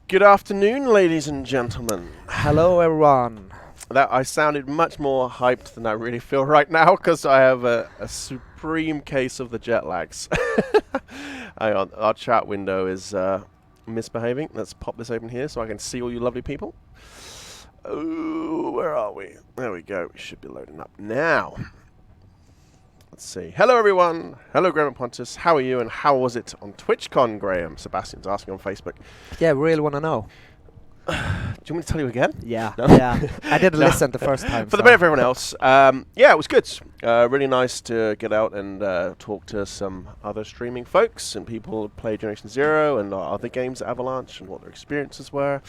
Good afternoon, ladies and gentlemen. Hello, everyone. That I sounded much more hyped than I really feel right now because I have a supreme case of the jet lags. Hang on, our chat window is misbehaving. Let's pop this open here so I can see all you lovely people. Oh, where are we? There we go. We should be loading up now. Let's see. Hello, everyone. Hello, Graham and Pontus. How are you, and how was it on TwitchCon, Graham? Sebastian's asking on Facebook. Yeah, really want to know. Do you want me to tell you again? Yeah, No? yeah. I didn't listen the first time. For the benefit of everyone else, yeah, it was good. Really nice to get out and talk to some other streaming folks and people who play Generation Zero and other games at Avalanche and what their experiences were.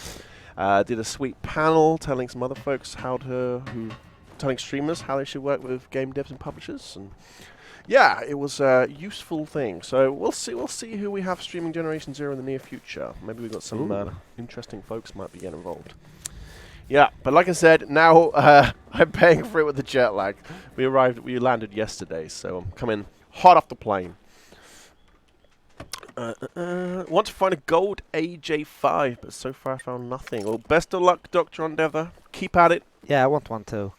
Did a sweet panel telling some other folks telling streamers how they should work with game devs and publishers, and yeah, it was a useful thing. So we'll see who we have streaming Generation Zero in the near future. Maybe we've got some interesting folks might be getting involved. Yeah, but like I said, now I'm paying for it with the jet lag. We landed yesterday, so I'm coming hot off the plane. Want to find a gold AJ5, but so far I found nothing. Well, best of luck, Dr. Endeavor. Keep at it. Yeah, I want one too.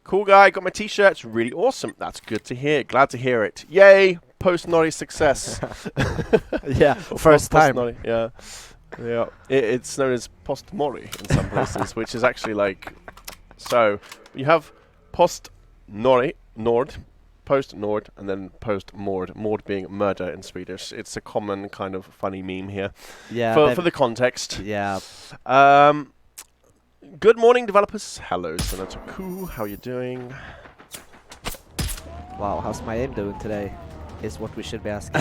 Cool guy, got my t-shirt. It's really awesome. That's good to hear. Glad to hear it. Yay, post-Nori success. Yeah, first time. Yeah. Yeah. It's known as post-Mori in some places, which is actually like... So, you have post-Nord, post-Nord, and then post-Mord. Mord being murder in Swedish. It's a common kind of funny meme here. Yeah. For the context. Yeah. Good morning, developers. Hello, Sonotaku. How are you doing? Wow, how's my aim doing today? Is what we should be asking.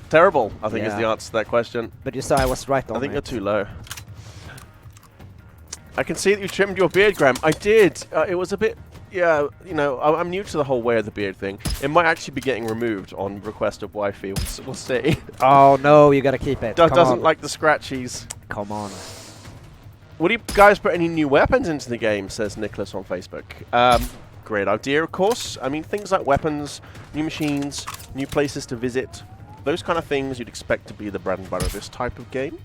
Terrible, I think is the answer to that question. But you saw I was right on I think it. you're too low. I can see that you trimmed your beard, Graham. I did. It was a bit... Yeah, you know, I'm new to the whole way of the beard thing. It might actually be getting removed on request of wifey. We'll see. Oh, no, you gotta keep it. Doesn't like the scratchies. Come on. Would you guys put any new weapons into the game, says Nicholas on Facebook. Great idea, of course. I mean, things like weapons, new machines, new places to visit, those kind of things you'd expect to be the bread and butter of this type of game.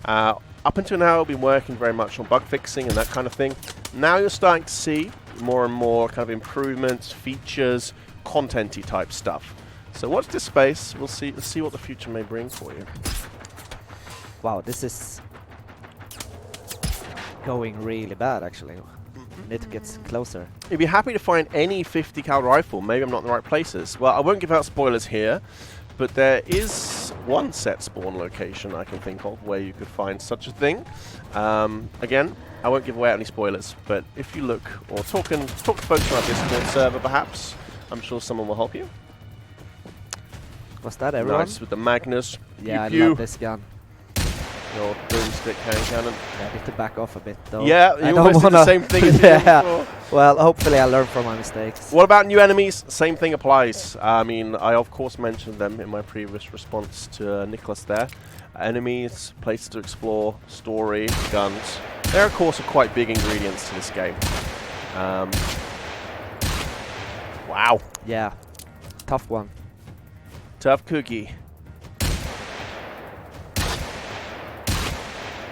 Up until now, I've been working very much on bug fixing and that kind of thing. Now you're starting to see more and more kind of improvements, features, content-y type stuff. So watch this space. We'll see what the future may bring for you. Wow, this is going really bad, actually. It gets closer. You'd be happy to find any 50 cal rifle. Maybe I'm not in the right places. Well, I won't give out spoilers here, but there is one set spawn location I can think of where you could find such a thing. Again, I won't give away any spoilers, but if you look or talk to folks on our Discord server, perhaps, I'm sure someone will help you. Was that everyone? Nice with the Magnus. Yeah, Pew, I love this gun. your boomstick hand cannon. I need to back off a bit, though. Yeah, you almost did the same thing as you did before. Well, hopefully I'll learn from my mistakes. What about new enemies? Same thing applies. I mean, I of course mentioned them in my previous response to Nicholas there. Enemies, places to explore, story, guns. They're of course are quite big ingredients to this game. Wow. Yeah. Tough one. Tough cookie.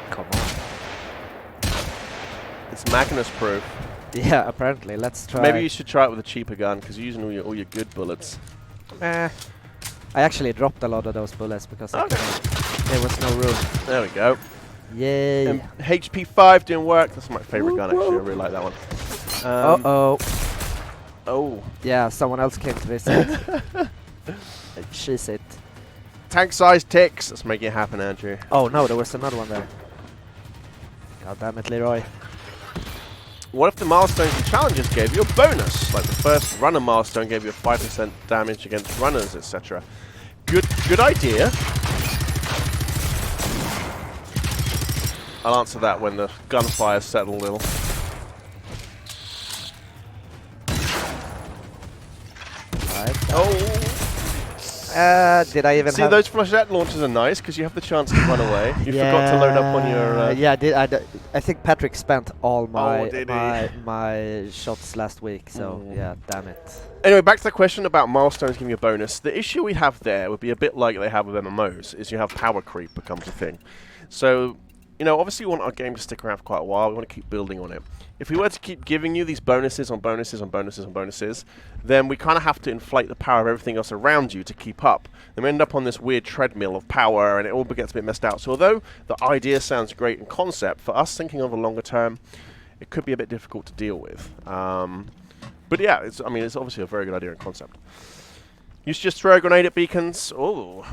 Come on. It's Magnus proof. Yeah, apparently. Let's try. Maybe you should try it with a cheaper gun because you're using all your good bullets. I actually dropped a lot of those bullets because there was no room. There we go. Yay. HP 5 doing work. That's my favorite gun actually. I really like that one. Uh-oh. Oh. Yeah, someone else came to visit. She's it. Tank size ticks. Let's make it happen, Andrew. Oh no, there was another one there. God damn it, Leroy. What if the milestones and challenges gave you a bonus? Like the first runner milestone gave you a 5% damage against runners, etc. Good idea. I'll answer that when the gunfire settle a little. Right. Oh. Did I even See, have... those flechette launchers are nice because you have the chance to run away. You forgot to load up on your... Yeah, I think Patrick spent all my did he? my shots last week, so yeah, damn it. Anyway, back to the question about milestones giving you a bonus. The issue we have there would be a bit like they have with MMOs, is you have power creep becomes a thing. So, you know, obviously we want our game to stick around for quite a while. We want to keep building on it. If we were to keep giving you these bonuses on bonuses on bonuses on bonuses, then we kind of have to inflate the power of everything else around you to keep up. Then we end up on this weird treadmill of power, and it all gets a bit messed out. So although the idea sounds great in concept, for us thinking of a longer term, it could be a bit difficult to deal with. But yeah, it's obviously a very good idea in concept. You should just throw a grenade at beacons. Oh,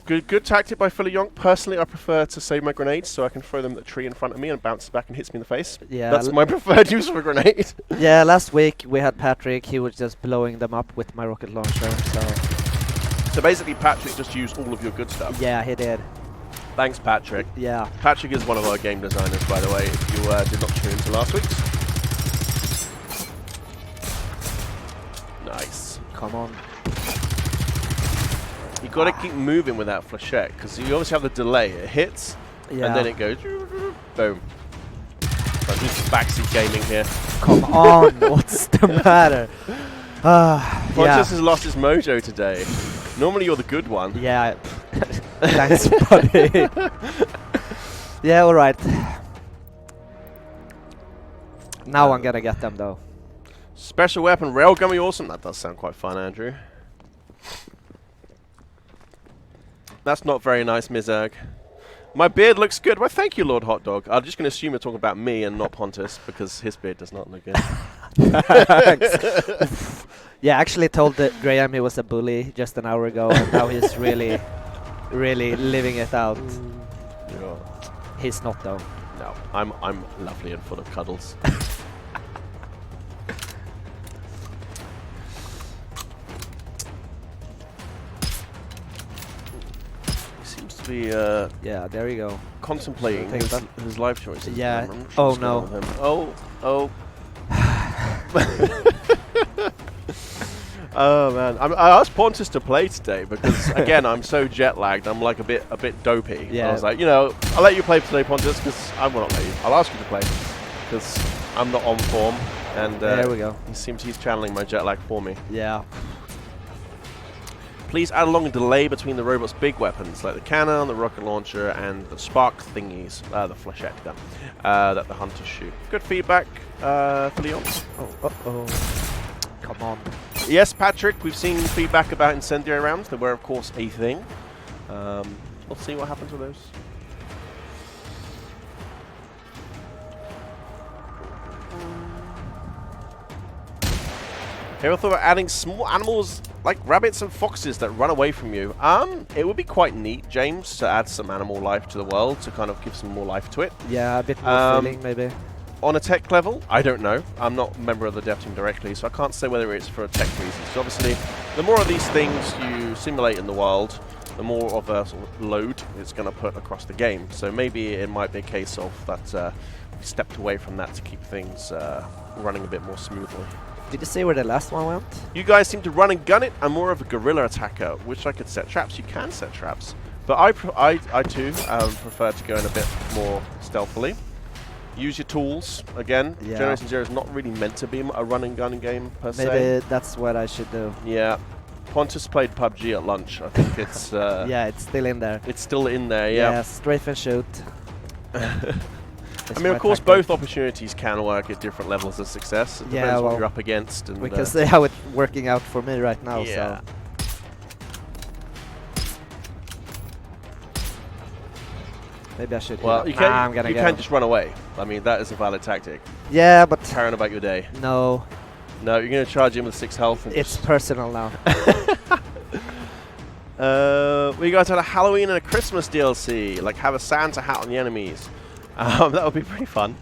good tactic by Philly Yonk. Personally, I prefer to save my grenades so I can throw them at the tree in front of me and it bounces back and hits me in the face. Yeah, that's my preferred use of a grenade. Yeah, last week we had Patrick. He was just blowing them up with my rocket launcher. So basically, Patrick just used all of your good stuff. Yeah, he did. Thanks, Patrick. Yeah. Patrick is one of our game designers, by the way, if you did not tune into last week's. Nice. Come on. You got to keep moving with that flechette, because you obviously have the delay. It hits, and then it goes, boom. I'm just backseat gaming here. Come on, what's the matter? Pontus has lost his mojo today. Normally you're the good one. Yeah. Thanks, buddy. Yeah, alright. Now I'm gonna get them, though. Special weapon, railgun be awesome. That does sound quite fun, Andrew. That's not very nice, Mizerg. My beard looks good. Well, thank you, Lord Hot Dog. I'm just going to assume you're talking about me and not Pontus, because his beard does not look good. Yeah, I actually told Graham he was a bully just an hour ago, and now he's really, really living it out. Yeah. He's not, though. No, I'm lovely and full of cuddles. Be, yeah, there you go. Contemplating his life choices. Yeah. Oh no. Oh. Oh man. I asked Pontus to play today because again I'm so jet lagged. I'm like a bit dopey. Yeah. I was like, you know, I'll let you play today, Pontus, because I will not let you. I'll ask you to play because I'm not on form. And there we go. He seems he's channeling my jet lag for me. Yeah. Please add along a delay between the robot's big weapons, like the cannon, the rocket launcher, and the spark thingies, the flechette gun, that the hunters shoot. Good feedback, for Leon. Oh, come on. Yes, Patrick, we've seen feedback about incendiary rounds. They were, of course, a thing. We'll see what happens with those. Ever thought about adding small animals like rabbits and foxes that run away from you? It would be quite neat, James, to add some animal life to the world to kind of give some more life to it. Yeah, a bit more feeling, maybe. On a tech level, I don't know. I'm not a member of the dev team directly, so I can't say whether it's for tech reasons. So obviously, the more of these things you simulate in the world, the more of a sort of load it's going to put across the game. So maybe it might be a case of that we stepped away from that to keep things running a bit more smoothly. Did you see where the last one went? You guys seem to run and gun it. I'm more of a guerrilla attacker. Wish I could set traps. You can set traps. But I too prefer to go in a bit more stealthily. Use your tools. Again, Yeah. Generation Zero is not really meant to be a run and gun game per se. Maybe that's what I should do. Yeah. Pontus played PUBG at lunch. I think it's... yeah, it's still in there. It's still in there, yeah. Yeah, strafe and shoot. I mean, of course, both opportunities can work at different levels of success. It depends what you're up against. And we can see how it's working out for me right now. Yeah. So. Maybe I should. Well, you can't just run away. I mean, that is a valid tactic. Yeah, but Carrying about your day. no. No, you're going to charge him with 6 health. And It's personal now. We got to a Halloween and a Christmas DLC. Like, have a Santa hat on the enemies. That would be pretty fun.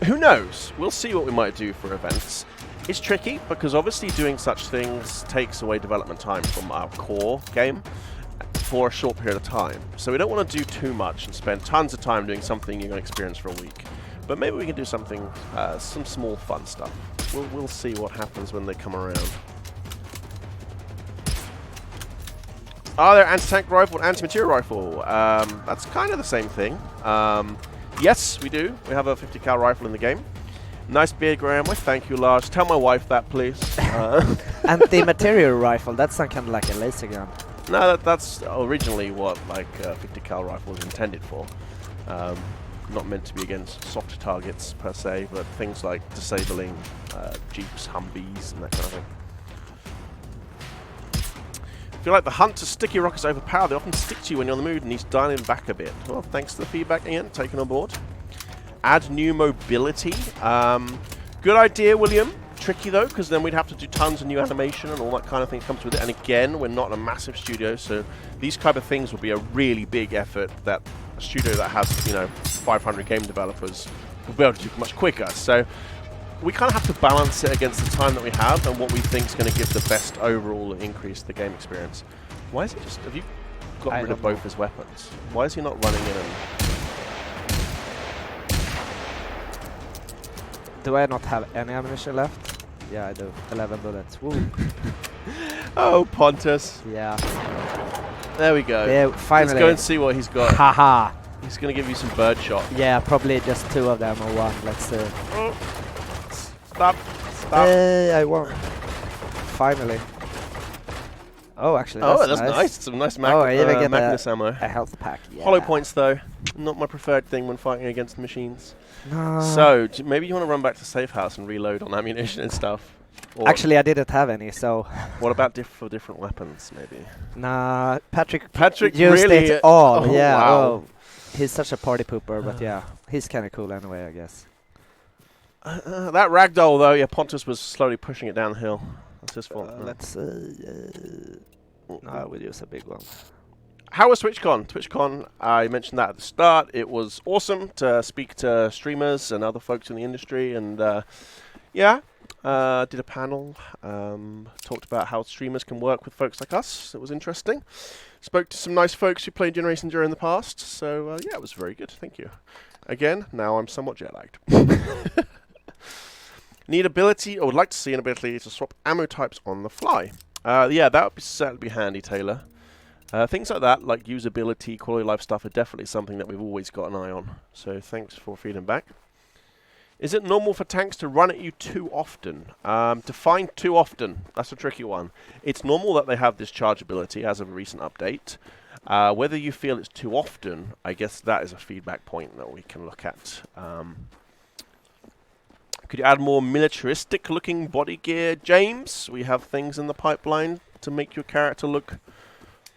Who knows? We'll see what we might do for events. It's tricky because obviously doing such things takes away development time from our core game for a short period of time. So we don't want to do too much and spend tons of time doing something you're going to experience for a week. But maybe we can do something, some small fun stuff. We'll see what happens when they come around. Are there anti-tank rifle and anti-material rifle? That's kind of the same thing. Yes, we do. We have a 50 cal rifle in the game. Nice beard, Graham. Well, thank you, Lars. Tell my wife that, please. And the material rifle, that's some kind of like a laser gun. No, that's originally what like 50 cal rifle was intended for. Not meant to be against soft targets per se, but things like disabling Jeeps, Humvees, and that kind of thing. I feel like the hunt to sticky rockets overpowered. They often stick to you when you're on the move, and he's dialing back a bit. Well, thanks to the feedback, Ian. Taken on board. Add new mobility. Good idea, William. Tricky though, because then we'd have to do tons of new animation and all that kind of thing comes with it. And again, we're not in a massive studio, so these type of things would be a really big effort that a studio that has, 500 game developers will be able to do much quicker. So we kind of have to balance it against the time that we have and what we think is going to give the best overall increase to the game experience. Why is he just... Have you gotten rid of both his weapons? Why is he not running in and... Do I not have any ammunition left? Yeah, I do. 11 bullets. Woo. Oh, Pontus. Yeah. There we go. Yeah, finally. Let's go and see what he's got. Haha. He's going to give you some bird shot. Yeah, probably just 2 of them or 1. Let's see. Oh. Stop. Hey, I won. Finally. Oh, actually, that's nice. Some nice Magnus ammo. A health pack. Yeah. Hollow points, though, not my preferred thing when fighting against machines. No. So, maybe you want to run back to safe house and reload on ammunition and stuff. Or actually, I didn't have any, so... What about for different weapons, maybe? Nah, Patrick used really it all. Oh, yeah, wow. oh, he's such a party pooper, but yeah, he's kind of cool anyway, I guess. That ragdoll, though, yeah, Pontus was slowly pushing it downhill. That's his fault. Let's see. No, we'll use a big one. How was TwitchCon? TwitchCon, I mentioned that at the start. It was awesome to speak to streamers and other folks in the industry. And, did a panel. Talked about how streamers can work with folks like us. It was interesting. Spoke to some nice folks who played Generation Zero in the past. So, it was very good. Thank you. Again, now I'm somewhat jet-lagged. Need ability, or would like to see an ability to swap ammo types on the fly. That would certainly be handy, Taylor. Things like that, like usability, quality of life stuff, are definitely something that we've always got an eye on. So thanks for feeding back. Is it normal for tanks to run at you too often? Define too often. That's a tricky one. It's normal that they have this charge ability as of a recent update. Whether you feel it's too often, I guess that is a feedback point that we can look at. Could you add more militaristic-looking body gear, James? We have things in the pipeline to make your character look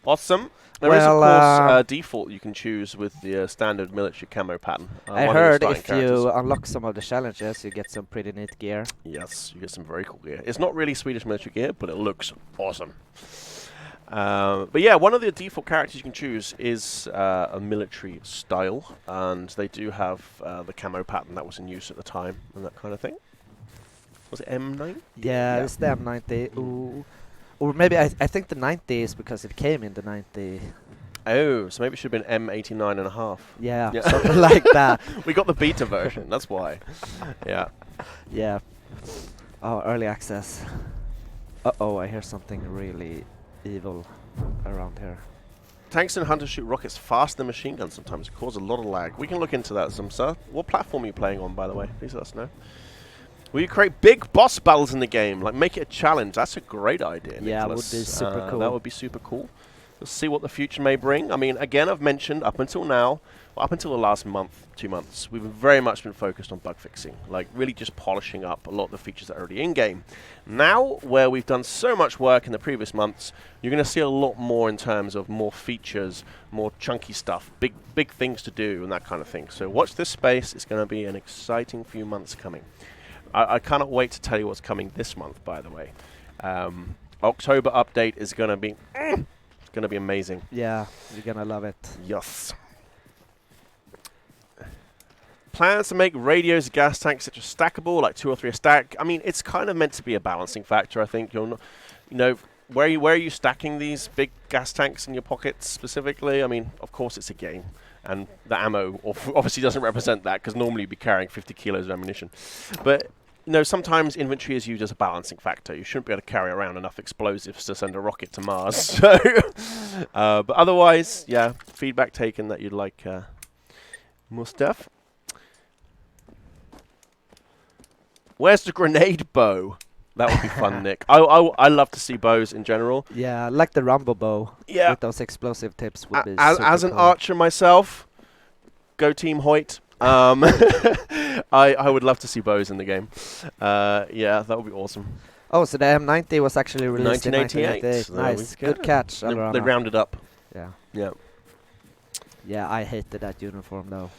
awesome. There is, of course, a default you can choose with the standard military camo pattern. I heard if you unlock some of the challenges, you get some pretty neat gear. Yes, you get some very cool gear. It's not really Swedish military gear, but it looks awesome. But yeah, one of the default characters you can choose is a military style, and they do have the camo pattern that was in use at the time and that kind of thing. Was it M90? Yeah, it's the M90. Ooh. Or maybe I think the 90 is because it came in the 90. Oh, so maybe it should have been M89.5. Yeah, something like that. We got the beta version, that's why. Yeah. Yeah. Oh, early access. Uh-oh, I hear something really evil around here. Tanks and hunters shoot rockets faster than machine guns sometimes. It causes a lot of lag. We can look into that some, sir. What platform are you playing on, by the way? Please let us know. Will you create big boss battles in the game? Like, make it a challenge. That's a great idea, Nicholas. Yeah, it would be super cool. That would be super cool. Let's see what the future may bring. I mean, again, I've mentioned up until now, well, up until the last month, 2 months, we've very much been focused on bug fixing, like really just polishing up a lot of the features that are already in-game. Now, where we've done so much work in the previous months, you're going to see a lot more in terms of more features, more chunky stuff, big things to do and that kind of thing. So watch this space. It's going to be an exciting few months coming. I cannot wait to tell you what's coming this month, by the way. October update is going to be... It's going to be amazing. Yeah, you're going to love it. Yes. Plans to make radios, gas tanks, such as stackable, like 2 or 3 a stack. I mean, it's kind of meant to be a balancing factor, I think. You're not, where are you stacking these big gas tanks in your pockets specifically? I mean, of course it's a game. And the ammo obviously doesn't represent that, because normally you'd be carrying 50 kilos of ammunition. But... sometimes inventory is used as a balancing factor. You shouldn't be able to carry around enough explosives to send a rocket to Mars. So, but otherwise, yeah, feedback taken that you'd like more stuff. Where's the grenade bow? That would be fun, Nick. I love to see bows in general. Yeah, like the Rumble bow. Yeah. With those explosive tips would be As an cool. archer myself, go Team Hoyt. I would love to see bows in the game. Yeah, that would be awesome. Oh, so the M90 was actually released 1988. in 1988. Nice, good catch. They rounded up. Yeah. Yeah. Yeah, I hated that uniform though.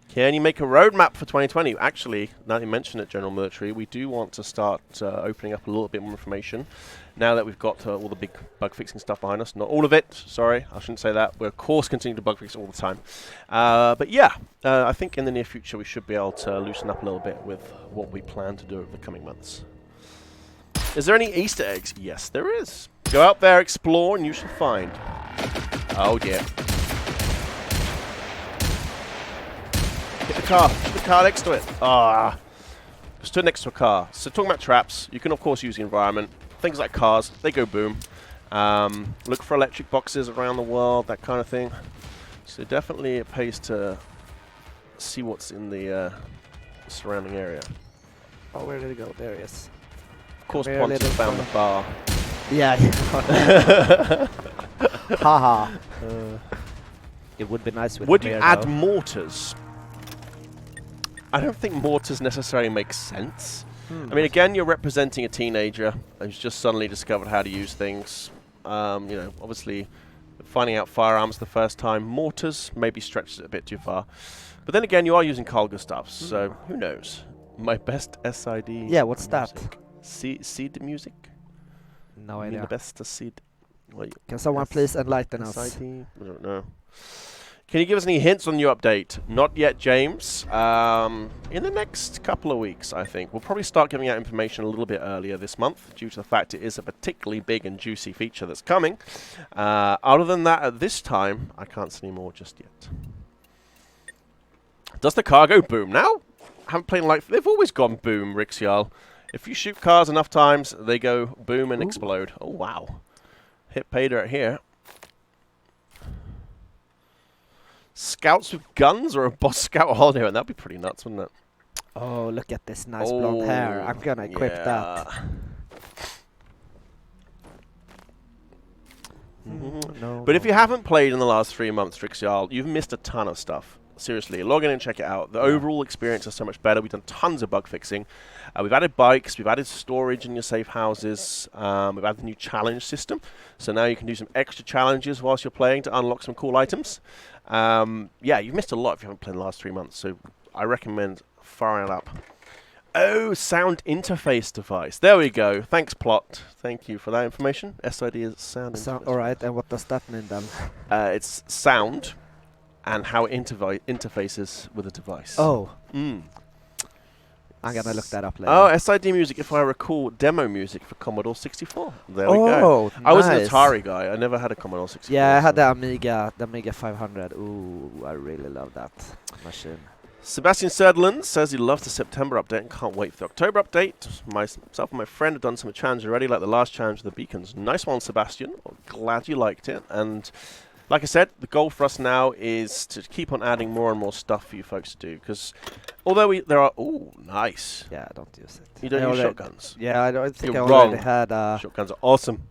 Can you make a roadmap for 2020? Actually, now that you mention it, General Military, we do want to start opening up a little bit more information now that we've got all the big bug fixing stuff behind us. Not all of it, sorry, I shouldn't say that. We're, of course, continuing to bug fix all the time. But yeah, I think in the near future we should be able to loosen up a little bit with what we plan to do over the coming months. Is there any Easter eggs? Yes, there is. Go out there, explore, and you shall find. Oh dear. Hit the car next to it. Ah. Stood next to a car. So talking about traps, you can of course use the environment. Things like cars, they go boom. Look for electric boxes around the world, that kind of thing. So definitely it pays to see what's in the surrounding area. Oh, where did it go? There he is. Of course, Pontus found the bar. Yeah. Haha. It would be nice with Would you beer, add though. mortars? I don't think mortars necessarily make sense. I mean, again, you're representing a teenager who's just suddenly discovered how to use things. You know, obviously, finding out firearms the first time. Mortars maybe stretches it a bit too far. But then again, you are using Carl Gustavs, so who knows? My best SID. Yeah, what's music. that? Seed music? No I mean idea. the best seed. Can someone please enlighten us? SID? I don't know. Can you give us any hints on the new update? Not yet, James. In the next couple of weeks, I think. We'll probably start giving out information a little bit earlier this month due to the fact it is a particularly big and juicy feature that's coming. Other than that, at this time, I can't see any more just yet. Does the car go boom now? I haven't played like... They've always gone boom, Rixial. If you shoot cars enough times, they go boom and explode. Oh, wow. Hit pay dirt here. Scouts with guns or a boss scout holiday? And that'd be pretty nuts, wouldn't it? Oh, look at this nice blonde hair. I'm gonna equip that. No, but if you haven't played in the last 3 months, Rixial, you've missed a ton of stuff. Seriously, log in and check it out. The overall experience is so much better. We've done tons of bug fixing. We've added bikes. We've added storage in your safe houses. We've added the new challenge system. So now you can do some extra challenges whilst you're playing to unlock some cool items. Yeah, you've missed a lot if you haven't played in the last 3 months. So I recommend firing it up. Oh, sound interface device. There we go. Thanks, Plot. Thank you for that information. SID is sound interface. All right, and what does that mean then? It's sound and how it interfaces with a device. Oh. I'm gonna look that up later. Oh, SID music, if I recall, demo music for Commodore 64. There we go. Oh, I was an Atari guy. I never had a Commodore 64. Yeah, I had the Amiga 500. Ooh, I really love that machine. Sebastian Söderlund says he loves the September update and can't wait for the October update. Myself and my friend have done some challenges already, like the last challenge of the beacons. Nice one, Sebastian. I'm glad you liked it. And like I said, the goal for us now is to keep on adding more and more stuff for you folks to do. Because although there are... Ooh, nice. Yeah, I don't use it. You don't use shotguns? Yeah, I don't think You're I already wrong. had Shotguns are awesome.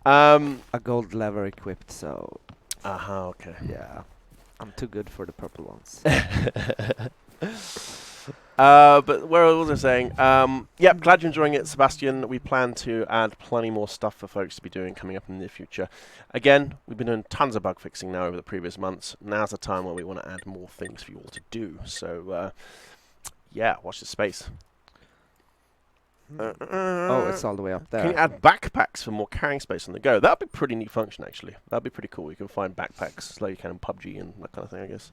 a gold lever equipped, so... Aha, okay. Yeah. I'm too good for the purple ones. But where was I saying? Yep, glad you're enjoying it, Sebastian. We plan to add plenty more stuff for folks to be doing coming up in the near future. Again, we've been doing tons of bug fixing now over the previous months. Now's the time where we want to add more things for you all to do. So, yeah, watch the space. Oh, it's all the way up there. Can you add backpacks for more carrying space on the go? That'd be a pretty neat function, actually. That'd be pretty cool. You can find backpacks like you can in PUBG and that kind of thing, I guess.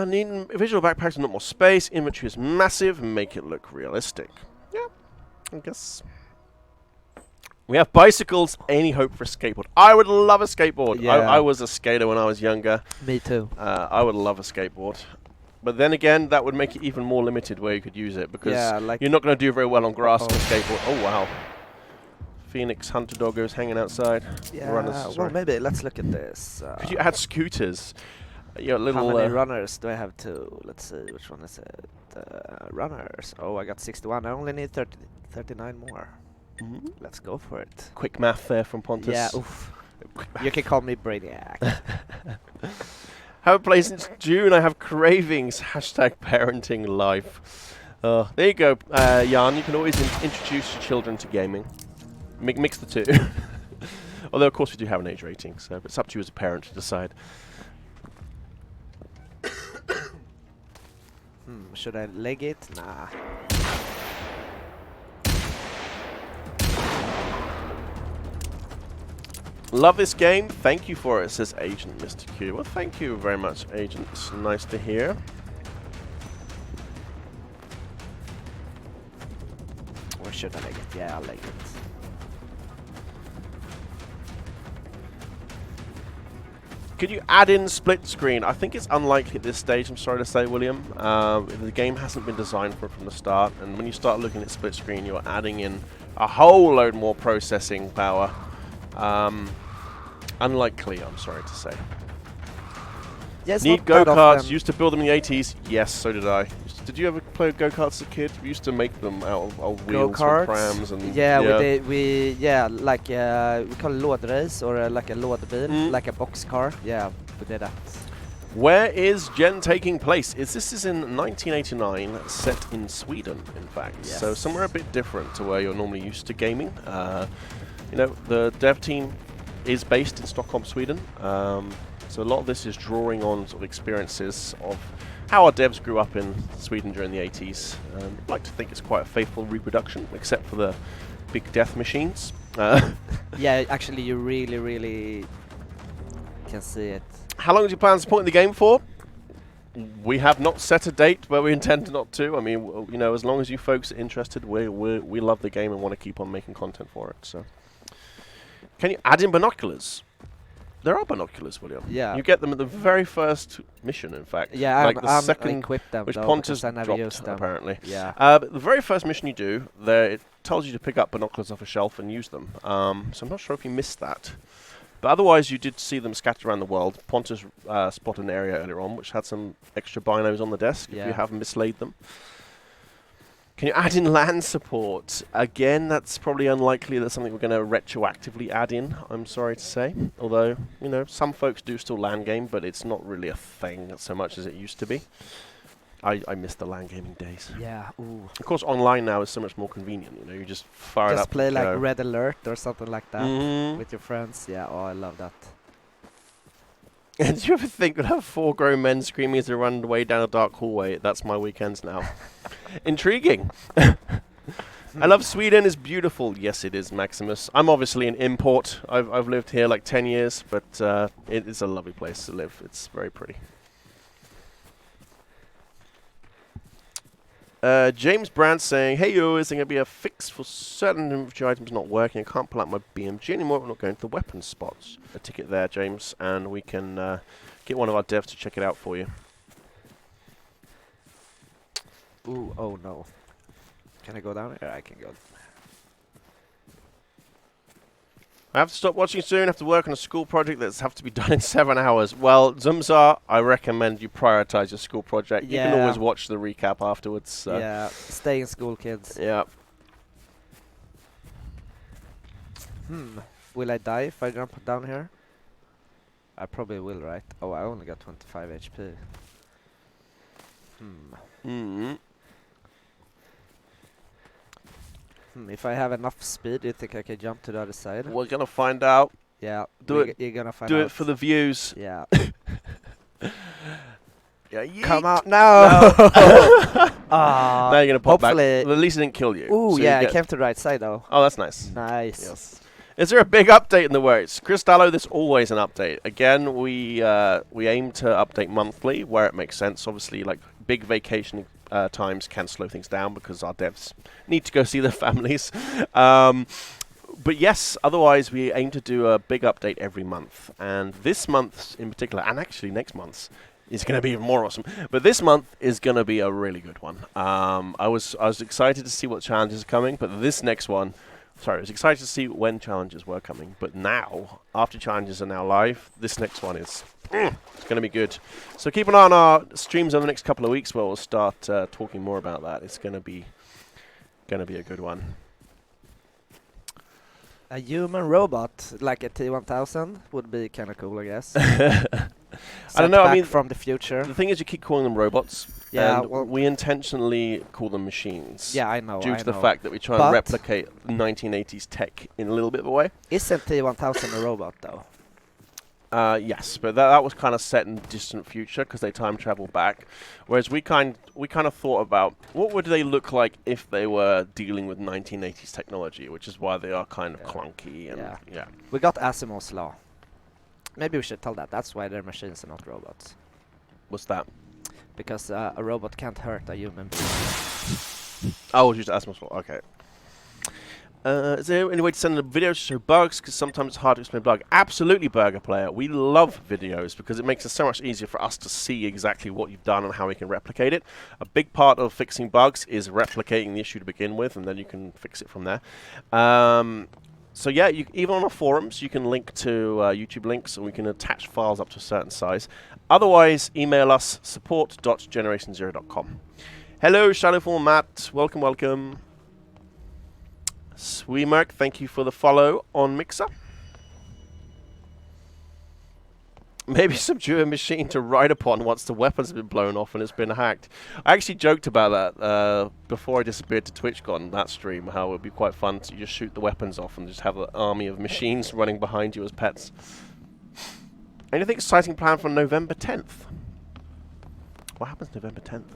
Need visual backpacks and not more space. Inventory is massive. Make it look realistic. Yeah, I guess. We have bicycles. Any hope for a skateboard? I would love a skateboard. Yeah. I was a skater when I was younger. Me too. I would love a skateboard. But then again, that would make it even more limited where you could use it, because you're not going to do very well on grass on a skateboard. Oh, wow. Phoenix Hunter Doggos hanging outside. Yeah, well, maybe let's look at this. Could you add scooters? Your little. How many runners do I have to? Let's see, which one is it? Runners. Oh, I got 61. I only need 39 more. Let's go for it. Quick math there from Pontus. Yeah, oof. You can call me Brainiac. Haven't played since June. I have cravings. Hashtag parenting life. There you go, Jan. You can always introduce your children to gaming. Mix the two. Although, of course, we do have an age rating, so it's up to you as a parent to decide. Should I leg it? Nah. Love this game. Thank you for it, says Agent Mr. Q. Well, thank you very much, Agent. It's nice to hear. Or should I leg it? Yeah, I'll leg it. Could you add in split screen? I think it's unlikely at this stage, I'm sorry to say, William. The game hasn't been designed for it from the start, and when you start looking at split screen, you're adding in a whole load more processing power. Unlikely, I'm sorry to say. Yeah, Need go-karts. Used to build them in the 80s. Yes, so did I. Did you ever play go-karts as a kid? We used to make them out of wheels and prams and yeah, we did. Like we call it lådrace or like a lådbil, like a box car. Yeah, we did that. Where is Gen taking place? This is in 1989, set in Sweden, in fact. Yes. So somewhere a bit different to where you're normally used to gaming. You know, the dev team is based in Stockholm, Sweden. So a lot of this is drawing on sort of experiences of how our devs grew up in Sweden during the 80s. I'd like to think it's quite a faithful reproduction, except for the big death machines. Yeah, actually, you really can see it. How long do you plan supporting the game for? We have not set a date, but we intend not to. I mean, you know, as long as you folks are interested, we love the game and want to keep on making content for it. So, can you add in binoculars? There are binoculars, William. Yeah. You get them at the very first mission, in fact. Yeah, like the I'm second, equipped them, which though, Pontus I never dropped, used them. apparently. Yeah. But the very first mission you do, it tells you to pick up binoculars off a shelf and use them. So I'm not sure if you missed that. But otherwise, you did see them scattered around the world. Pontus spotted an area earlier on which had some extra binos on the desk, if you have mislaid them. Can you add in LAN support? Again, that's probably unlikely. That's something we're going to retroactively add in, I'm sorry to say. Although, you know, some folks do still LAN game, but it's not really a thing so much as it used to be. I miss the LAN gaming days. Yeah, ooh. Of course, online now is so much more convenient. You know, you just fire it up. Just play like go. Red Alert or something like that with your friends. Yeah, oh, I love that. And do you ever think we'll have 4 grown men screaming as they run away down a dark hallway? That's my weekends now. Intriguing. I love Sweden. It's beautiful. Yes, it is, Maximus. I'm obviously an import. I've lived here like 10 years, but it is a lovely place to live. It's very pretty. James Brand saying, hey yo, is there going to be a fix for certain inventory items not working? I can't pull out my BMG anymore. I'm not going to the weapon spots. A ticket there, James, and we can get one of our devs to check it out for you. Ooh, oh no. Can I go down here? I can go. I have to stop watching soon. I have to work on a school project that's have to be done in 7 hours. Well, Zumzar, I recommend you prioritize your school project. Yeah. You can always watch the recap afterwards. So. Yeah, stay in school, kids. Yeah. Will I die if I jump down here? I probably will, right? Oh, I only got 25 HP. If I have enough speed, do you think I can jump to the other side? We're going to find out. Yeah. You're gonna find out. Do it for the views. Yeah. Yeah, come out. No! Now you're going to pop back. Hopefully. Well, at least it didn't kill you. Ooh, so yeah, I came to the right side, though. Oh, that's nice. Nice. Yes. Is there a big update in the works? Cristallo, there's always an update. Again, we aim to update monthly where it makes sense. Obviously, like big vacation times can slow things down because our devs need to go see their families. But yes, otherwise we aim to do a big update every month. And this month in particular, and actually next month's, is going to be even more awesome. But this month is going to be a really good one. I was excited to see what challenges are coming, but this next one, Sorry, I was excited to see when challenges were coming, but now, after challenges are now live, this next one is it's going to be good. So keep an eye on our streams over the next couple of weeks, where we'll start talking more about that. It's going to be a good one. A human robot like a T-1000 would be kind of cool, I guess. I don't know. I mean, from the future. the thing is, you keep calling them robots. Yeah, and well, we intentionally call them machines. yeah, I know. Due to the know. fact that we try and replicate 1980s tech in a little bit of a way. Isn't T-1000 a robot though? Yes, but that was kind of set in the distant future because they time travel back. Whereas we kind of thought about what would they look like if they were dealing with 1980s technology, which is why they are kind of clunky and yeah. We got Asimov's law. Maybe we should tell that. That's why they're machines and not robots. What's that? Because a robot can't hurt a human being. Oh, use Asimov's law. Okay. Is there any way to send a video to show bugs? Because sometimes it's hard to explain bug. Absolutely, Burger Player. We love videos because it makes it so much easier for us to see exactly what you've done and how we can replicate it. A big part of fixing bugs is replicating the issue to begin with, and then you can fix it from there. So yeah, even on our forums, you can link to YouTube links, and we can attach files up to a certain size. Otherwise, email us support.generation0.com. Hello, Shadowfall Matt. Welcome, welcome. Sweemark, thank you for the follow on Mixer. Maybe subdue a machine to ride upon once the weapons have been blown off and it's been hacked. I actually joked about that before I disappeared to TwitchCon, that stream, how it would be quite fun to just shoot the weapons off and just have an army of machines running behind you as pets. Anything exciting planned for November 10th? What happens November 10th?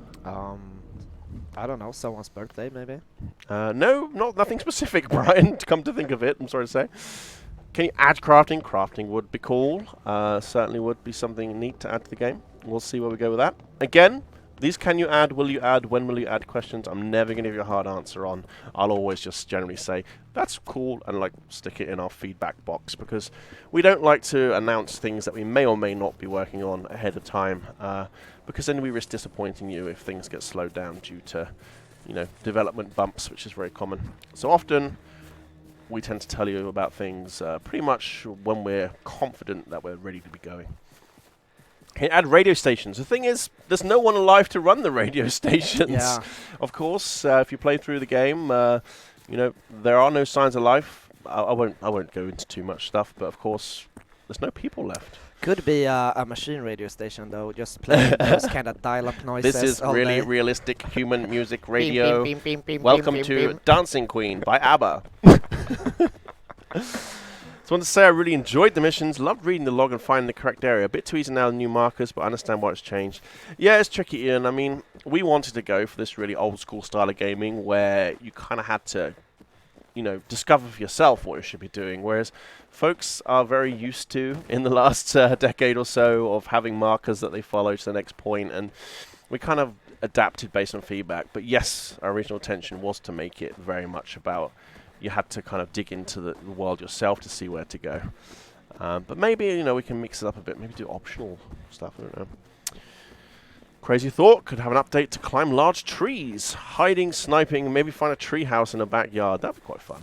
I don't know, someone's birthday maybe? No, nothing specific, Brian, to come to think of it, I'm sorry to say. Can you add crafting? Crafting would be cool. Certainly would be something neat to add to the game. We'll see where we go with that. Again, these can you add, will you add, when will you add questions, I'm never going to give you a hard answer on. I'll always just generally say, that's cool, and like stick it in our feedback box, because we don't like to announce things that we may or may not be working on ahead of time, because then we risk disappointing you if things get slowed down due to, development bumps, which is very common. So often, we tend to tell you about things pretty much when we're confident that we're ready to be going. Can you add radio stations? The thing is, there's no one alive to run the radio stations. Yeah. Of course, if you play through the game, there are no signs of life. I won't go into too much stuff, but of course, there's no people left. Could be a machine radio station though, just playing those kind of dial-up noises. This is really realistic human music radio. Beep, beep, beep, beep, Welcome beep, to beep. Dancing Queen by ABBA. So I want to say I really enjoyed the missions, loved reading the log and finding the correct area. A bit too easy now with new markers, but I understand why it's changed. Yeah, it's tricky, Ian. I mean, we wanted to go for this really old school style of gaming where you kind of had to, discover for yourself what you should be doing, whereas folks are very used to, in the last decade or so, of having markers that they follow to the next point, and we kind of adapted based on feedback. But yes, our original intention was to make it very much about you had to kind of dig into the world yourself to see where to go. But maybe, we can mix it up a bit. Maybe do optional stuff. I don't know. Crazy thought. Could have an update to climb large trees. Hiding, sniping, maybe find a tree house in a backyard. That'd be quite fun.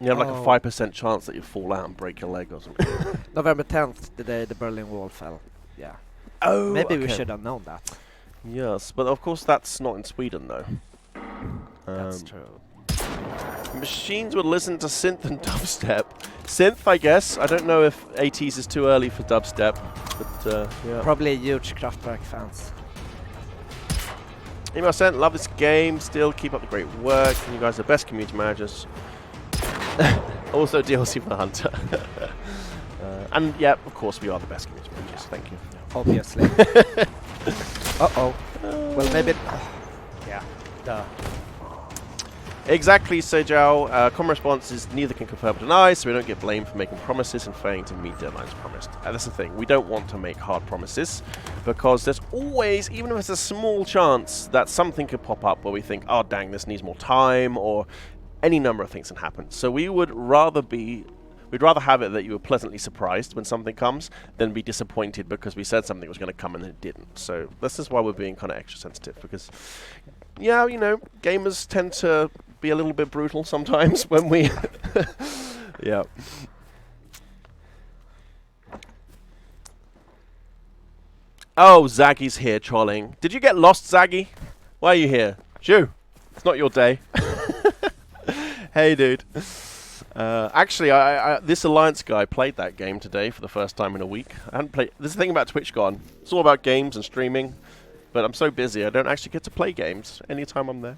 You have like a 5% chance that you fall out and break your leg or something. November 10th, the day the Berlin Wall fell. Yeah. Oh, Maybe we okay. should have known that. Yes, but of course that's not in Sweden though. That's true. Machines would listen to synth and dubstep. Synth, I guess. I don't know if 80s is too early for dubstep, but yeah. Probably huge Kraftwerk fans. Email sent. Love this game. Still, keep up the great work. You guys are the best community managers. Also, DLC for the Hunter. And yeah, of course, we are the best community managers. Thank you. Obviously. Uh-oh. Well, maybe... yeah. Duh. Exactly, Sejao. Common response is neither can confirm or deny, so we don't get blamed for making promises and failing to meet deadlines promised. And that's the thing. We don't want to make hard promises because there's always, even if it's a small chance, that something could pop up where we think, oh, dang, this needs more time, or any number of things can happen. So we would rather we'd rather have it that you were pleasantly surprised when something comes than be disappointed because we said something was going to come and it didn't. So this is why we're being kind of extra sensitive because, yeah, gamers tend to be a little bit brutal sometimes when we... yeah. Oh, Zaggy's here trolling. Did you get lost, Zaggy? Why are you here? Shoo. It's not your day. Hey, dude. Actually, this Alliance guy played that game today for the first time in a week. I hadn't played... This is the thing about TwitchCon. It's all about games and streaming. But I'm so busy, I don't actually get to play games anytime I'm there.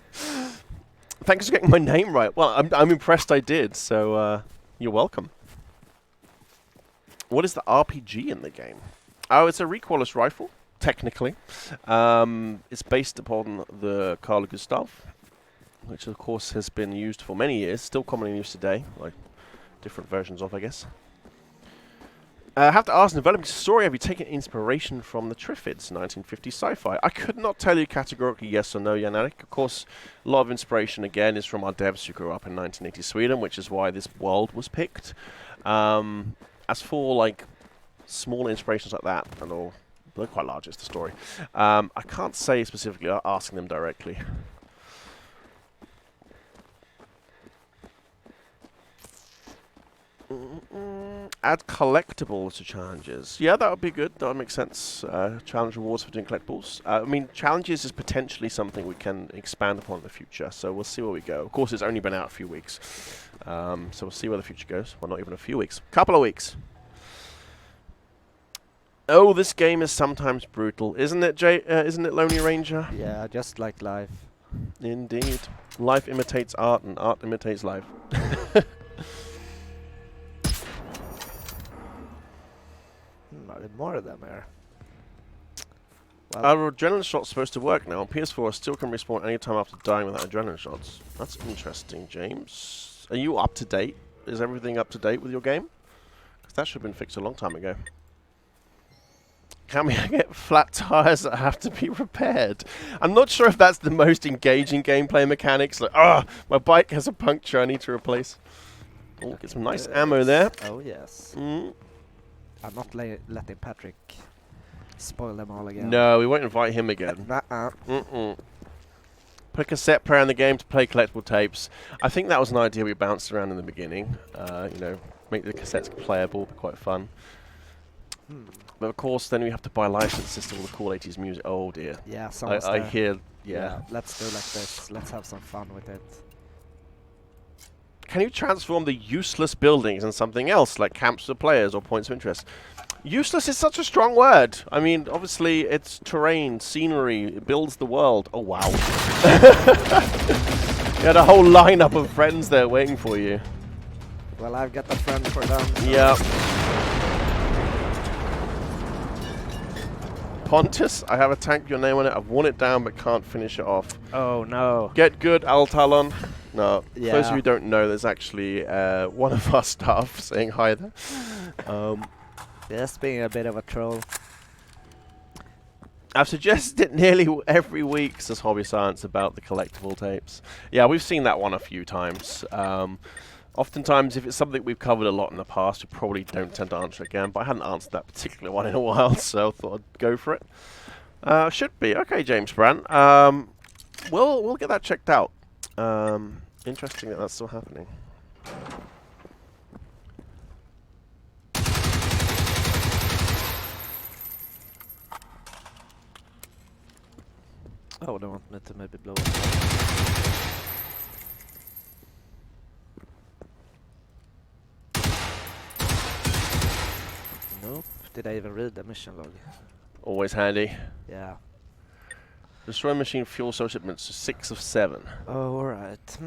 Thanks for getting my name right. Well, I'm impressed I did, so you're welcome. What is the RPG in the game? Oh, it's a recoilless rifle, technically. It's based upon the Carl Gustav, which of course has been used for many years, still commonly used today, like different versions of, I guess. I have to ask, in developing the story, have you taken inspiration from the Triffids 1950s sci-fi? I could not tell you categorically yes or no, Jan-Erik. Of course, a lot of inspiration, again, is from our devs who grew up in 1980 Sweden, which is why this world was picked. As for, like, small inspirations like that, and all, they're quite large, it's the story. I can't say specifically, asking them directly. Add collectibles to challenges. Yeah, that would be good. That would make sense. Challenge rewards for doing collectibles. I mean, challenges is potentially something we can expand upon in the future, so we'll see where we go. Of course, it's only been out a few weeks, so we'll see where the future goes. Well, not even a few weeks. Couple of weeks. Oh, this game is sometimes brutal. Isn't it, isn't it, Lonely Ranger? Yeah, just like life. Indeed. Life imitates art, and art imitates life. Are there more of them here? Well, our adrenaline shot's supposed to work now. On PS4, still can respawn anytime after dying without adrenaline shots. That's interesting, James. Are you up to date? Is everything up to date with your game? Because that should have been fixed a long time ago. Can we get flat tires that have to be repaired? I'm not sure if that's the most engaging gameplay mechanics. Like, my bike has a puncture I need to replace. Oh, get some nice ammo there. Oh, yes. I'm not letting Patrick spoil them all again. No, we won't invite him again. Put a cassette player in the game to play collectible tapes. I think that was an idea we bounced around in the beginning. You know, make the cassettes playable, be quite fun. But of course, then we have to buy licenses to all the cool 80s music. Oh dear. Yeah, I hear. Yeah. Let's do like this. Let's have some fun with it. Can you transform the useless buildings into something else, like camps for players or points of interest? Useless is such a strong word. I mean, obviously, it's terrain, scenery, it builds the world. Oh, wow. You had a whole lineup of friends there waiting for you. Well, I've got a friend for them. So. Yeah. Pontus, I have a tank with your name on it. I've worn it down but can't finish it off. Oh, no. Get good, Altalon. No, Yeah. for those of you who don't know, there's actually one of our staff saying hi there. Just being a bit of a troll. I've suggested it nearly every week, says Hobby Science, about the collectible tapes. Yeah, we've seen that one a few times. Oftentimes, if it's something we've covered a lot in the past, we probably don't tend to answer again, but I hadn't answered that particular one in a while, so I thought I'd go for it. Should be. Okay, James Brand. We'll get that checked out. Interesting that that's still happening. Oh, they want me to maybe blow up. Nope. Did I even read the mission log? Always handy. Yeah. Destroy machine fuel source shipments to 6 of 7. Oh, alright.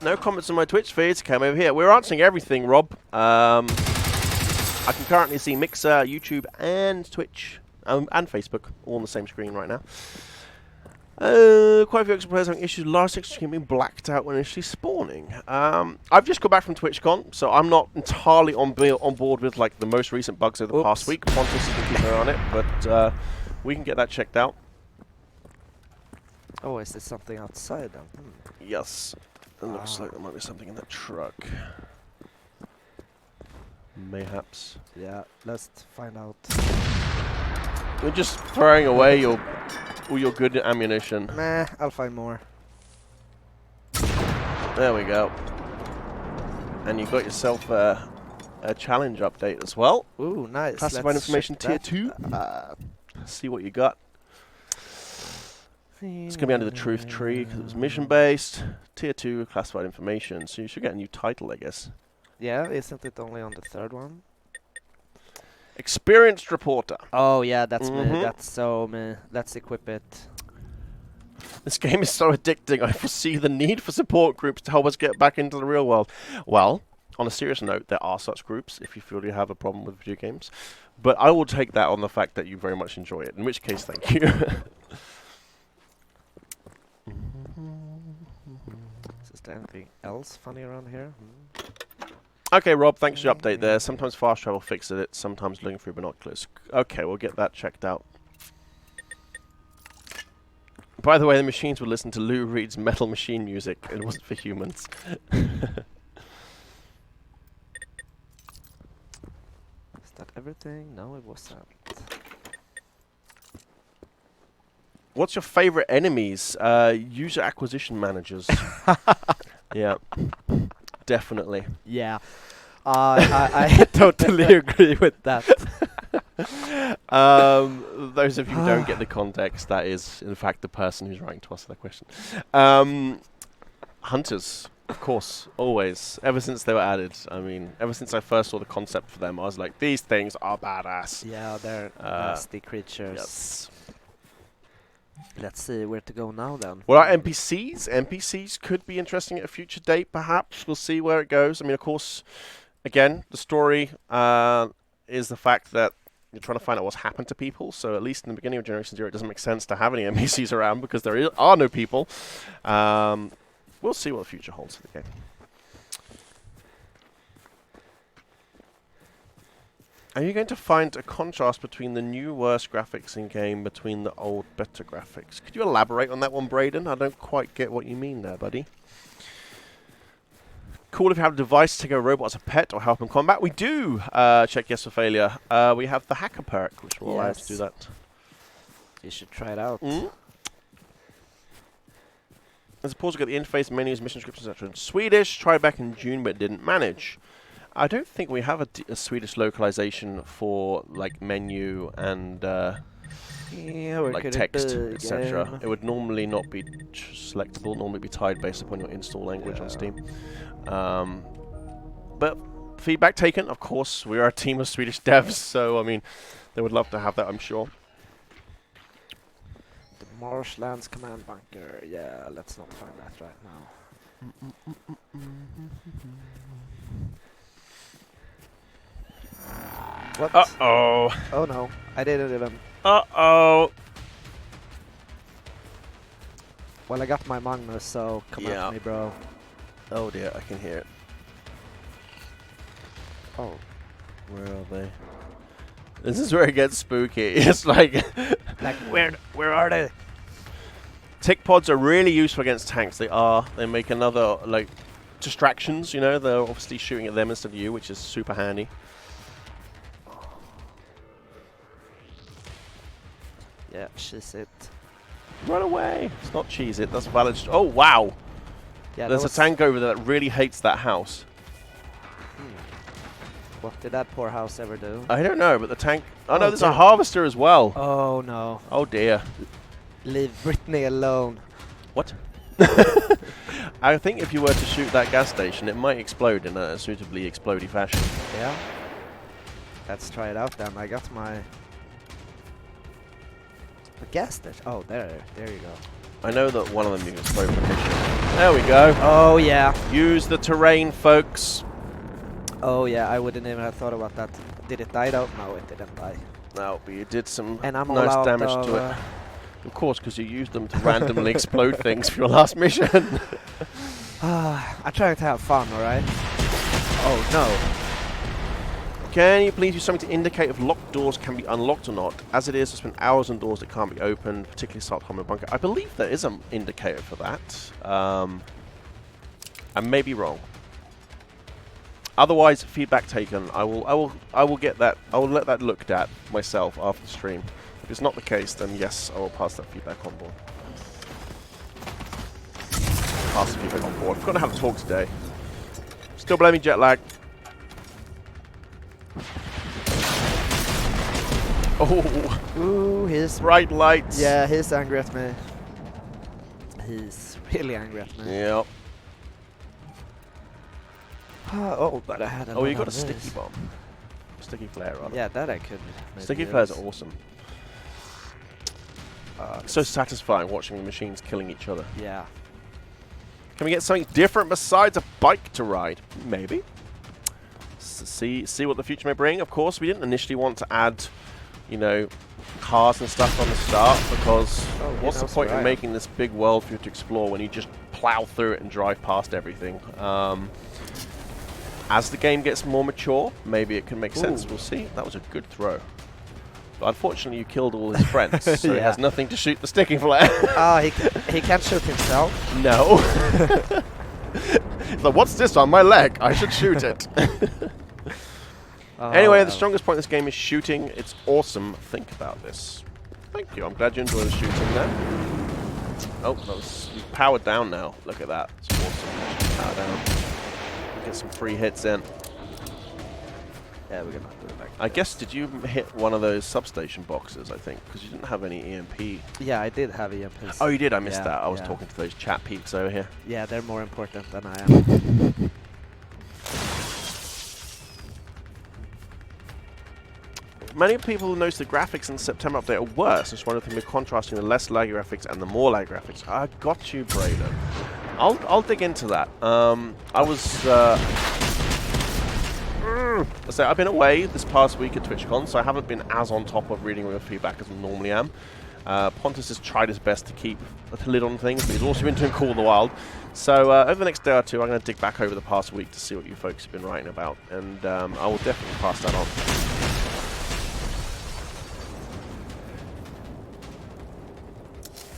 No comments on my Twitch feed. Come over here. We're answering everything, Rob. I can currently see Mixer, YouTube, and Twitch, and Facebook all on the same screen right now. Quite a few extra players having issues with last extra being blacked out when initially spawning. I've just got back from TwitchCon, so I'm not entirely on board with like the most recent bugs of the past week. Pontus has been keeping an eye on it, but we can get that checked out. Oh, is there something outside then? Yes. It looks like there might be something in that truck. Mayhaps. Yeah, let's find out. You're just throwing away all your good ammunition. Nah, I'll find more. There we go. And you got yourself a challenge update as well. Ooh, nice. Classified Let's information check tier that. 2. See what you got. It's going to be under the truth tree because it was mission-based. Tier 2, classified information. So you should get a new title, I guess. Yeah, isn't it only on the third one? Experienced reporter. Oh yeah, that's me. That's so me. Let's equip it. This game is so addicting. I foresee the need for support groups to help us get back into the real world. Well, on a serious note, there are such groups if you feel you have a problem with video games. But I will take that on the fact that you very much enjoy it. In which case, thank you. Is there anything else funny around here? Okay, Rob, thanks for your update there. Sometimes fast travel fixes it, sometimes looking through binoculars. Okay, we'll get that checked out. By the way, the machines would listen to Lou Reed's Metal Machine music. It wasn't for humans. Is that everything? No, it wasn't. What's your favorite enemies? User acquisition managers. Yeah, definitely. Yeah, I totally agree with that. Those of you who don't get the context, that is, in fact, the person who's writing to us that question. Hunters, of course, always. Ever since they were added, I mean, ever since I first saw the concept for them, I was like, these things are badass. Yeah, they're nasty creatures. Yes. Let's see where to go now then. What are NPCs? NPCs could be interesting at a future date, perhaps. We'll see where it goes. I mean, of course, again, the story is the fact that you're trying to find out what's happened to people. So at least in the beginning of Generation Zero, it doesn't make sense to have any NPCs around because there are no people. We'll see what the future holds for the game. Are you going to find a contrast between the new worse graphics in-game between the old better graphics? Could you elaborate on that one, Braden? I don't quite get what you mean there, buddy. Cool if you have a device to take a robot as a pet or help in combat. We do! Check yes for failure. We have the hacker perk, which will allow us to do that. You should try it out. There's a pause to get the interface, menus, mission scripts, etc. in Swedish. Tried back in June, but didn't manage. I don't think we have a Swedish localization for like menu and like text, etc. It would normally not be selectable, normally be tied based upon your install language on Steam. But feedback taken, of course. We are a team of Swedish devs, so I mean, they would love to have that, I'm sure. The Marshlands Command Bunker. Yeah, let's not find that right now. What? Uh-oh. Oh no, I didn't even. Uh-oh. Well, I got my Magnus, so come at me, bro. Oh dear, I can hear it. Oh. Where are they? This is where it gets spooky. It's like... like, where are they? Tick pods are really useful against tanks. They are. They make another, like, distractions, you know? They're obviously shooting at them instead of you, which is super handy. Yeah, she's it. Run away! It's not cheese it, that's valid. Oh, wow! Yeah, there's a tank over there that really hates that house. What did that poor house ever do? I don't know, but the tank... Oh, no, there's a harvester as well. Oh, no. Oh, dear. Leave Brittany alone. What? I think if you were to shoot that gas station, it might explode in a suitably explodey fashion. Yeah? Let's try it out then. I got my... A gas station. Oh, there you go. I know that one of them you can explode from mission. There we go. Oh, yeah. Use the terrain, folks. Oh, yeah, I wouldn't even have thought about that. Did it die though? No, it didn't die. No, but you did some and I'm nice damage to it. Of course, because you used them to randomly explode things for your last mission. I'm trying to have fun, alright? Oh, no. Can you please use something to indicate if locked doors can be unlocked or not? As it is, I spent hours on doors that can't be opened, particularly start home and bunker. I believe there is an indicator for that. I may be wrong. Otherwise, feedback taken. I will get that. I will let that looked at myself after the stream. If it's not the case, then yes, I will pass that feedback on board. pass the feedback on board. Forgotten how to talk today. Still blaming jet lag. Oh, Ooh, he's bright lights. Yeah, he's angry at me. He's really angry at me. Yep. Oh, but I had a Oh, lot you got a of sticky this. bomb. Sticky flare, rather. Yeah, that I could. maybe Sticky use. flares are awesome. It's so satisfying watching the machines killing each other. Yeah. Can we get something different besides a bike to ride? Maybe. See what the future may bring. Of course, we didn't initially want to add, you know, cars and stuff on the start because what's the point in making this big world for you to explore when you just plow through it and drive past everything? As the game gets more mature, maybe it can make sense. We'll see. That was a good throw. But unfortunately, you killed all his friends, so he has nothing to shoot the sticky flare. Oh, he can't shoot himself. No. So what's this on my leg? I should shoot it. Anyway, the strongest point in this game is shooting. It's awesome. Think about this. Thank you. I'm glad you enjoyed the shooting there. Oh, that was powered down now. Look at that. It's awesome. Power down. Get some free hits in. Yeah, we're gonna do it back. I guess, did you hit one of those substation boxes, I think? Because you didn't have any EMP. Yeah, I did have EMPs. Oh, you did? I missed Yeah, that. I was yeah. talking to those chat peeps over here. Yeah, they're more important than I am. Many people notice the graphics in the September update are worse. Just one of the things we're contrasting the less laggy graphics and the more laggy graphics. I got you, Braden. I'll dig into that. I was... So I've been away this past week at TwitchCon, so I haven't been as on top of reading real feedback as I normally am. Pontus has tried his best to keep a lid on things, but he's also been doing Call of the Wild. So over the next day or two, I'm going to dig back over the past week to see what you folks have been writing about, and I will definitely pass that on.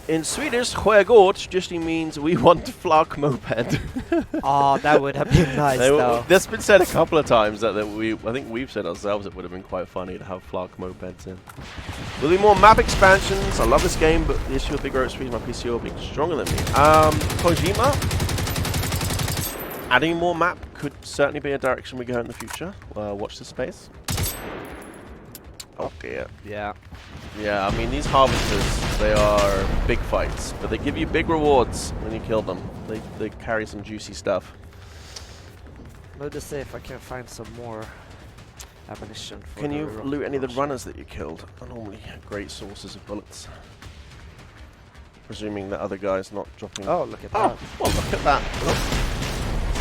In Swedish, "sjögård" just means we want flak moped. Oh, that would have been nice, though. That's been said a couple of times that I think we've said ourselves it would have been quite funny to have flak mopeds in. There'll be more map expansions. I love this game, but the issue with big road speed, my PC will be stronger than me. Kojima, adding more map could certainly be a direction we go in the future. Watch this space. Oh dear. Yeah. Yeah, I mean, these harvesters, they are big fights, but they give you big rewards when you kill them. They carry some juicy stuff. Let me see if I can find some more ammunition. For Can the you rocket loot any of the launcher. runners that you killed? Are normally great sources of bullets. Presuming that other guy's not dropping... Oh, look at Oh, that. well, look at that.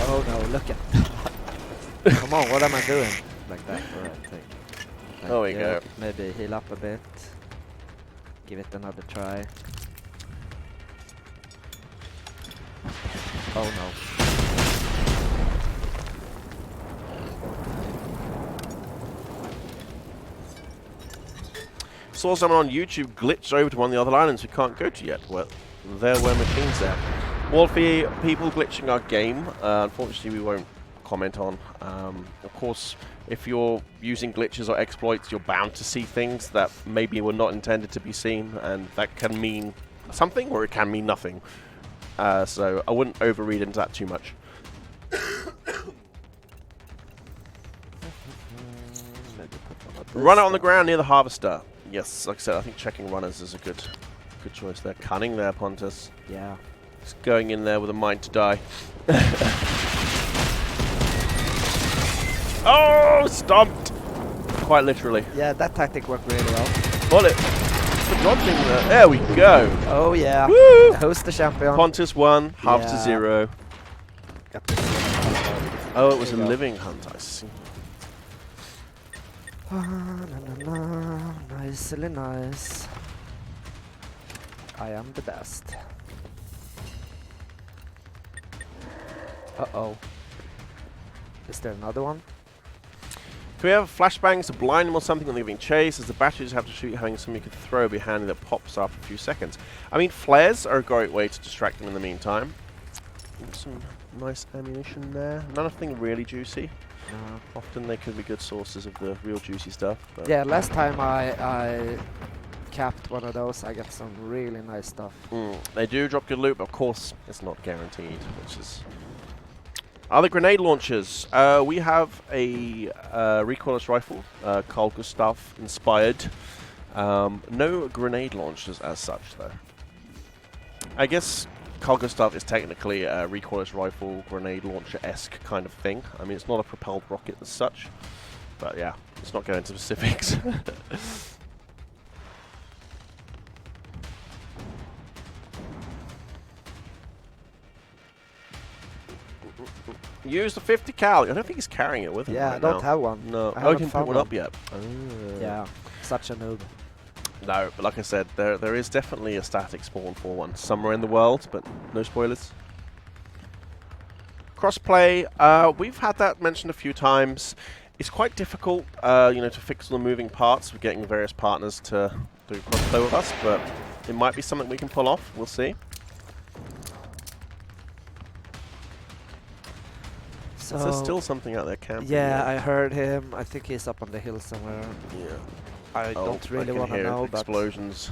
Oh no, look at that. Come on, what am I doing? Like that, alright, take. There we go. Maybe heal up a bit. Give it another try. Oh no. Saw someone on YouTube glitch over to one of the other islands we can't go to yet. Well, there were machines there. Wolfie, people glitching our game, unfortunately we won't comment on. Of course, if you're using glitches or exploits, you're bound to see things that maybe were not intended to be seen, and that can mean something or it can mean nothing. So I wouldn't overread into that too much. Run out on the ground near the harvester. Yes, like I said, I think checking runners is a good choice there. Cunning there, Pontus. Yeah. Just going in there with a mind to die. Oh, stomped! Quite literally. Yeah, that tactic worked really well. Bullet. Dodging there. There we go. Oh yeah. Woo! Who's the champion? Pontus 1, half to Yeah. 0. Got this. Oh, it was a There you go. living hunt, I see. Nicely nice. I am the best. Uh-oh. Is there another one? Can we have flashbangs to blind them or something when they're giving chase? As the batteries have to shoot, having something you can throw behind that pops after a few seconds. I mean, flares are a great way to distract them in the meantime. Some nice ammunition there. Nothing really juicy. Often they could be good sources of the real juicy stuff. But Yeah, last time I capped one of those, I get some really nice stuff. They do drop good loot, but of course it's not guaranteed, which is... Other grenade launchers. We have a recoilless rifle, Carl Gustav inspired. No grenade launchers as such, though. I guess Carl Gustav is technically a recoilless rifle, grenade launcher-esque kind of thing. I mean, it's not a propelled rocket as such, but yeah, let's not go into specifics. Use the 50 cal. I don't think he's carrying it with him. Yeah, right I don't now. have one. No, I I haven't didn't found pick one up yet. Yeah, such a noob. No, but like I said, there is definitely a static spawn for one somewhere in the world, but no spoilers. Crossplay, we've had that mentioned a few times. It's quite difficult, you know, to fix all the moving parts with getting various partners to do crossplay with us, but it might be something we can pull off. We'll see. So Is there still something out there camping? yeah, I heard him. I think he's up on the hill somewhere. Yeah. I don't really want to hear know, but explosions.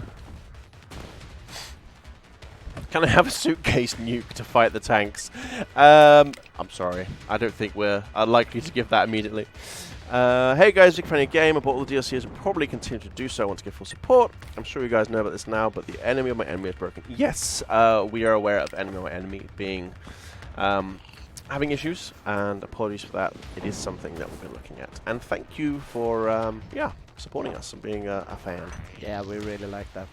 Can I have a suitcase nuke to fight the tanks? I'm sorry. I don't think we're likely to give that immediately. Hey guys, big fan of your game. I bought all the DLCs and probably continue to do so once I get full support. I'm sure you guys know about this now, but the enemy of my enemy is broken. Yes, we are aware of enemy of my enemy being having issues, and apologies for that. It is something that we've been looking at. And thank you for yeah, supporting us and being a fan. yeah, we really like that.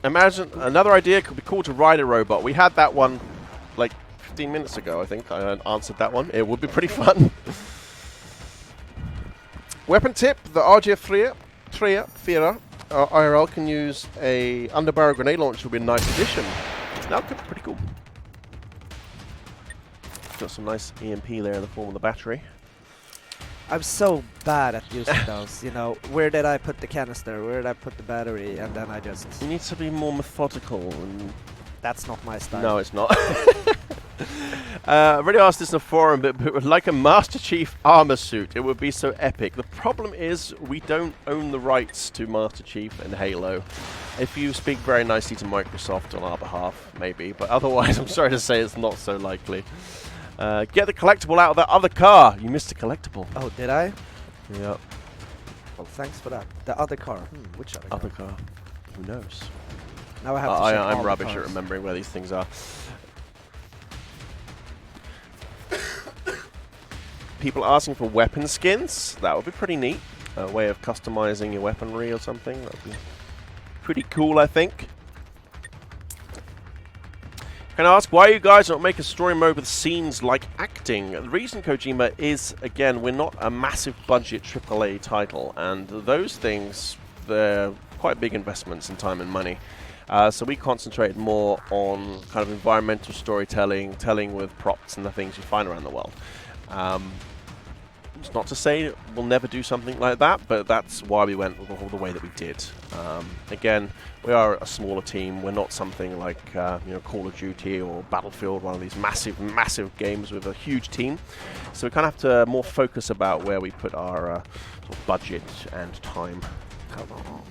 Imagine another idea could be cool to ride a robot. We had that one like 15 minutes ago, I think. I answered that one. It would be pretty fun. Weapon tip: the RGF 3 IRL can use a underbarrel grenade launcher. Would be a nice addition. That could be pretty cool. Got some nice EMP there in the form of the battery. I'm so bad at using those, you know. Where did I put the canister? Where did I put the battery? And then I just... You need to be more methodical. And That's not my style. no, it's not. I've already asked this in the forum, but would like a Master Chief armor suit. It would be so epic. The problem is we don't own the rights to Master Chief and Halo. If you speak very nicely to Microsoft on our behalf, maybe. But otherwise, I'm sorry to say it's not so likely. Get the collectible out of that other car. You missed a collectible. Oh, did I? Yep. Well, thanks for that. The other car. Which other car? Car. Who knows? Now I have to check all I'm the rubbish at cars. remembering where these things are. People asking for weapon skins. That would be pretty neat. A way of customizing your weaponry or something. That would be pretty cool, I think. Can I ask why you guys don't make a story mode with scenes like acting? The reason, Kojima, is, again, we're not a massive budget AAA title, and those things, they're quite big investments in time and money. So we concentrate more on kind of environmental storytelling, telling with props and the things you find around the world. It's not to say we'll never do something like that, but that's why we went the way that we did. Again, we are a smaller team. We're not something like you know, Call of Duty or Battlefield, one of these massive, massive games with a huge team. So we kind of have to more focus about where we put our sort of budget and time. Come on.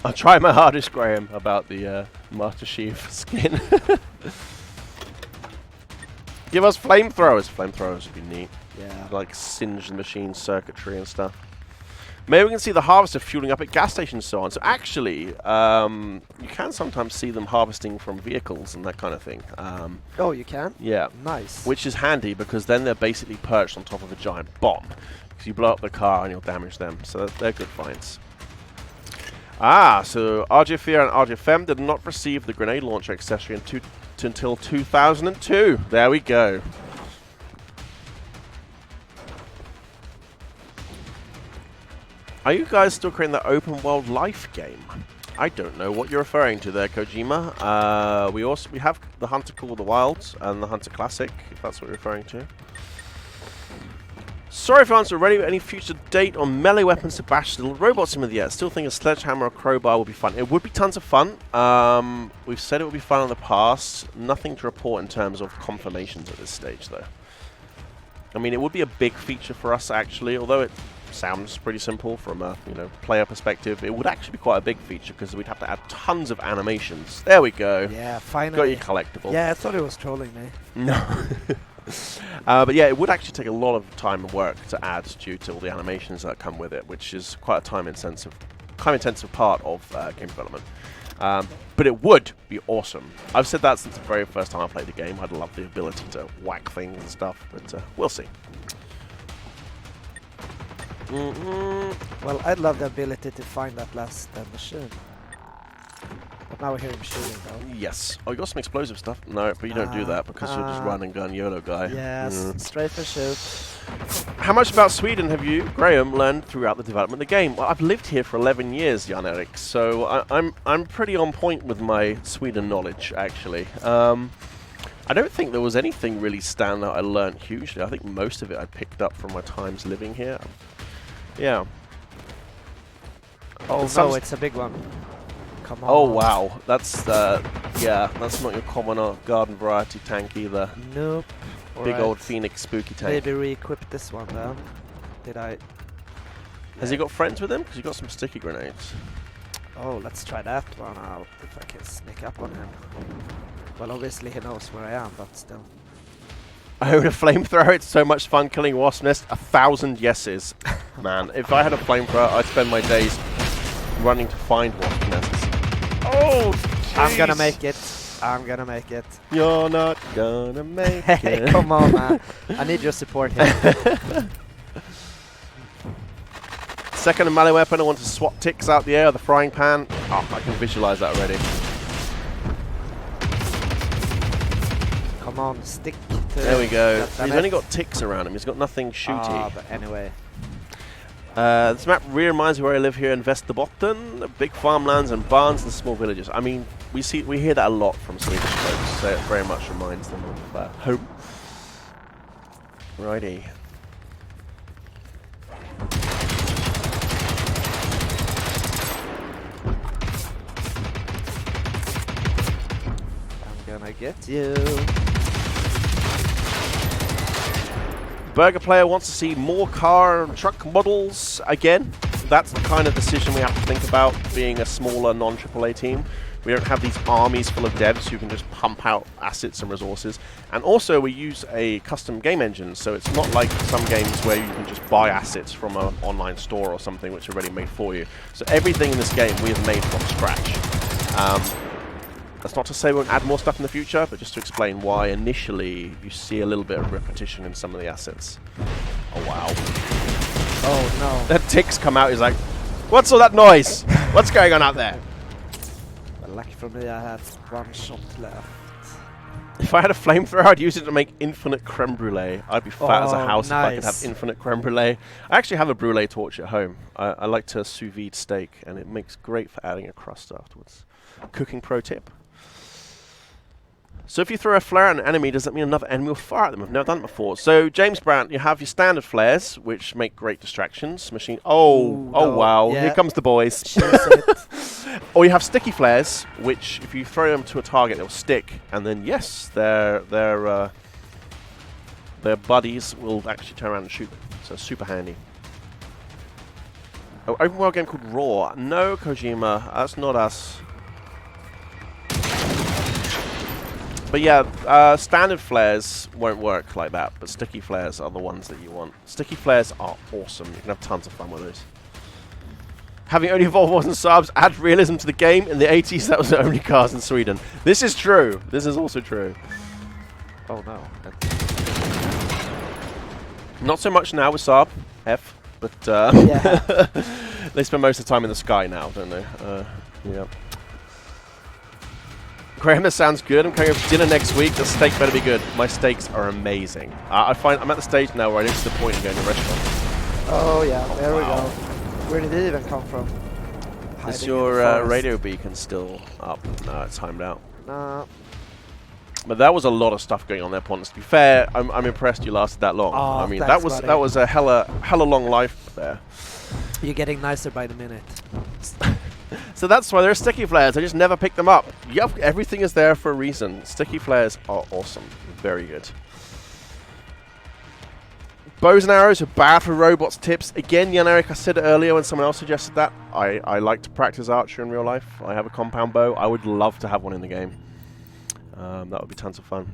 I'll try my hardest, Graham, about the Master Chief skin. Give us flamethrowers. Flamethrowers would be neat. Yeah. Like singe the machine circuitry and stuff. Maybe we can see the harvester fueling up at gas stations and so on. So actually, you can sometimes see them harvesting from vehicles and that kind of thing. Oh, you can? Yeah. Nice. Which is handy because then they're basically perched on top of a giant bomb. Because you blow up the car and you'll damage them. So they're good finds. So RGF and RGFM did not receive the grenade launcher accessory until 2002. There we go. Are you guys still creating the open world life game? I don't know what you're referring to there, Kojima. We have the Hunter Call of the Wilds and the Hunter Classic, if that's what you're referring to. Sorry if I answered already, but any future date on melee weapons to bash the robots in with yet? Still think a sledgehammer or crowbar will be fun. It would be tons of fun. We've said it would be fun in the past. Nothing to report in terms of confirmations at this stage, though. I mean, it would be a big feature for us, actually, although it sounds pretty simple from a player perspective. It would actually be quite a big feature because we'd have to add tons of animations. There we go. Yeah, finally. Got your collectible. Yeah, I thought it was trolling me. No. But yeah, it would actually take a lot of time and work to add due to all the animations that come with it, which is quite a time-intensive part of game development. But it would be awesome. I've said that since the very first time I played the game. I'd love the ability to whack things and stuff, but we'll see. Well, I'd love the ability to find that last machine. But now I hear him shooting, though. Yes. Oh, you got some explosive stuff? No, but you don't do that because you're just run and gun YOLO guy. Yes, straight for shoot. How much about Sweden have you, Graham, learned throughout the development of the game? Well, I've lived here for 11 years, Jan Erik, so I'm pretty on point with my Sweden knowledge, actually. I don't think there was anything really standout I learned hugely. I think most of it I picked up from my times living here. Yeah. Oh no, it's a big one. Come on. Oh wow, that's that's not your common garden variety tank either. Nope. Big old Phoenix spooky tank. Maybe re-equip this one then. Did I? Has he got friends with him? Because he got some sticky grenades. Oh, let's try that one out if I can sneak up on him. Well, obviously he knows where I am, but still. I own a flamethrower. It's so much fun killing wasp nest. 1,000 yeses. Man, if I had a flamethrower, I'd spend my days running to find wasp nests. Oh, jeez. I'm gonna make it. I'm gonna make it. You're not gonna make Hey, it. come on, man. I need your support here. Second melee weapon, I want to swat ticks out the air of the frying pan. Oh, I can visualize that already. Come on, stick to There we go. that He's only got ticks around him. He's got nothing shooty. But anyway. This map really reminds me where I live here in Västerbotten. Big farmlands and barns and small villages. I mean, we hear that a lot from Swedish folks, so it very much reminds them of home. Righty. I'm gonna get you. Burger Player wants to see more car and truck models again. That's the kind of decision we have to think about being a smaller non-AAA team. We don't have these armies full of devs who can just pump out assets and resources. And also we use a custom game engine, so it's not like some games where you can just buy assets from an online store or something which are already made for you. So everything in this game we have made from scratch. That's not to say we won't add more stuff in the future, but just to explain why initially you see a little bit of repetition in some of the assets. Oh wow. Oh no. That ticks come out, he's like, what's all that noise? What's going on out there? Well, lucky for me I had one shot left. If I had a flamethrower, I'd use it to make infinite creme brulee. I'd be fat as a house nice. if I could have infinite creme brulee. I actually have a brulee torch at home. I like to sous vide steak, and it makes great for adding a crust afterwards. Cooking pro tip. So if you throw a flare at an enemy, does that mean another enemy will fire at them? I've never done it before. So James Brandt, you have your standard flares, which make great distractions. Machine. Oh, Ooh, oh no. wow! Yeah. Here comes the boys. Or you have sticky flares, which if you throw them to a target, they'll stick, and then yes, their buddies will actually turn around and shoot them. So super handy. Oh, open world game called Raw. No, Kojima, that's not us. But yeah, standard flares won't work like that, but sticky flares are the ones that you want. Sticky flares are awesome. You can have tons of fun with those. Having only Volvos and Saabs add realism to the game. In the 80s, that was the only cars in Sweden. This is true. This is also true. Oh no. Not so much now with Saab, F, but Yeah. they spend most of the time in the sky now, don't they? Yeah. Graham, that sounds good. I'm coming over for dinner next week. The steak better be good. My steaks are amazing. I find I'm at the stage now where I don't see the point in going to a restaurant. Oh yeah, there we go. Where did it even come from? Is your radio beacon still up? No, it's timed out. Nah. But that was a lot of stuff going on there, Pontus. To be fair, I'm impressed you lasted that long. Oh, I mean, thanks, that was a hella long life there. You're getting nicer by the minute. So that's why there are sticky flares. I just never pick them up. Yep, everything is there for a reason. Sticky flares are awesome. Very good. Bows and arrows are bad for robots tips. Again, Jan Erik, I said it earlier when someone else suggested that. I like to practice archery in real life. I have a compound bow. I would love to have one in the game. That would be tons of fun.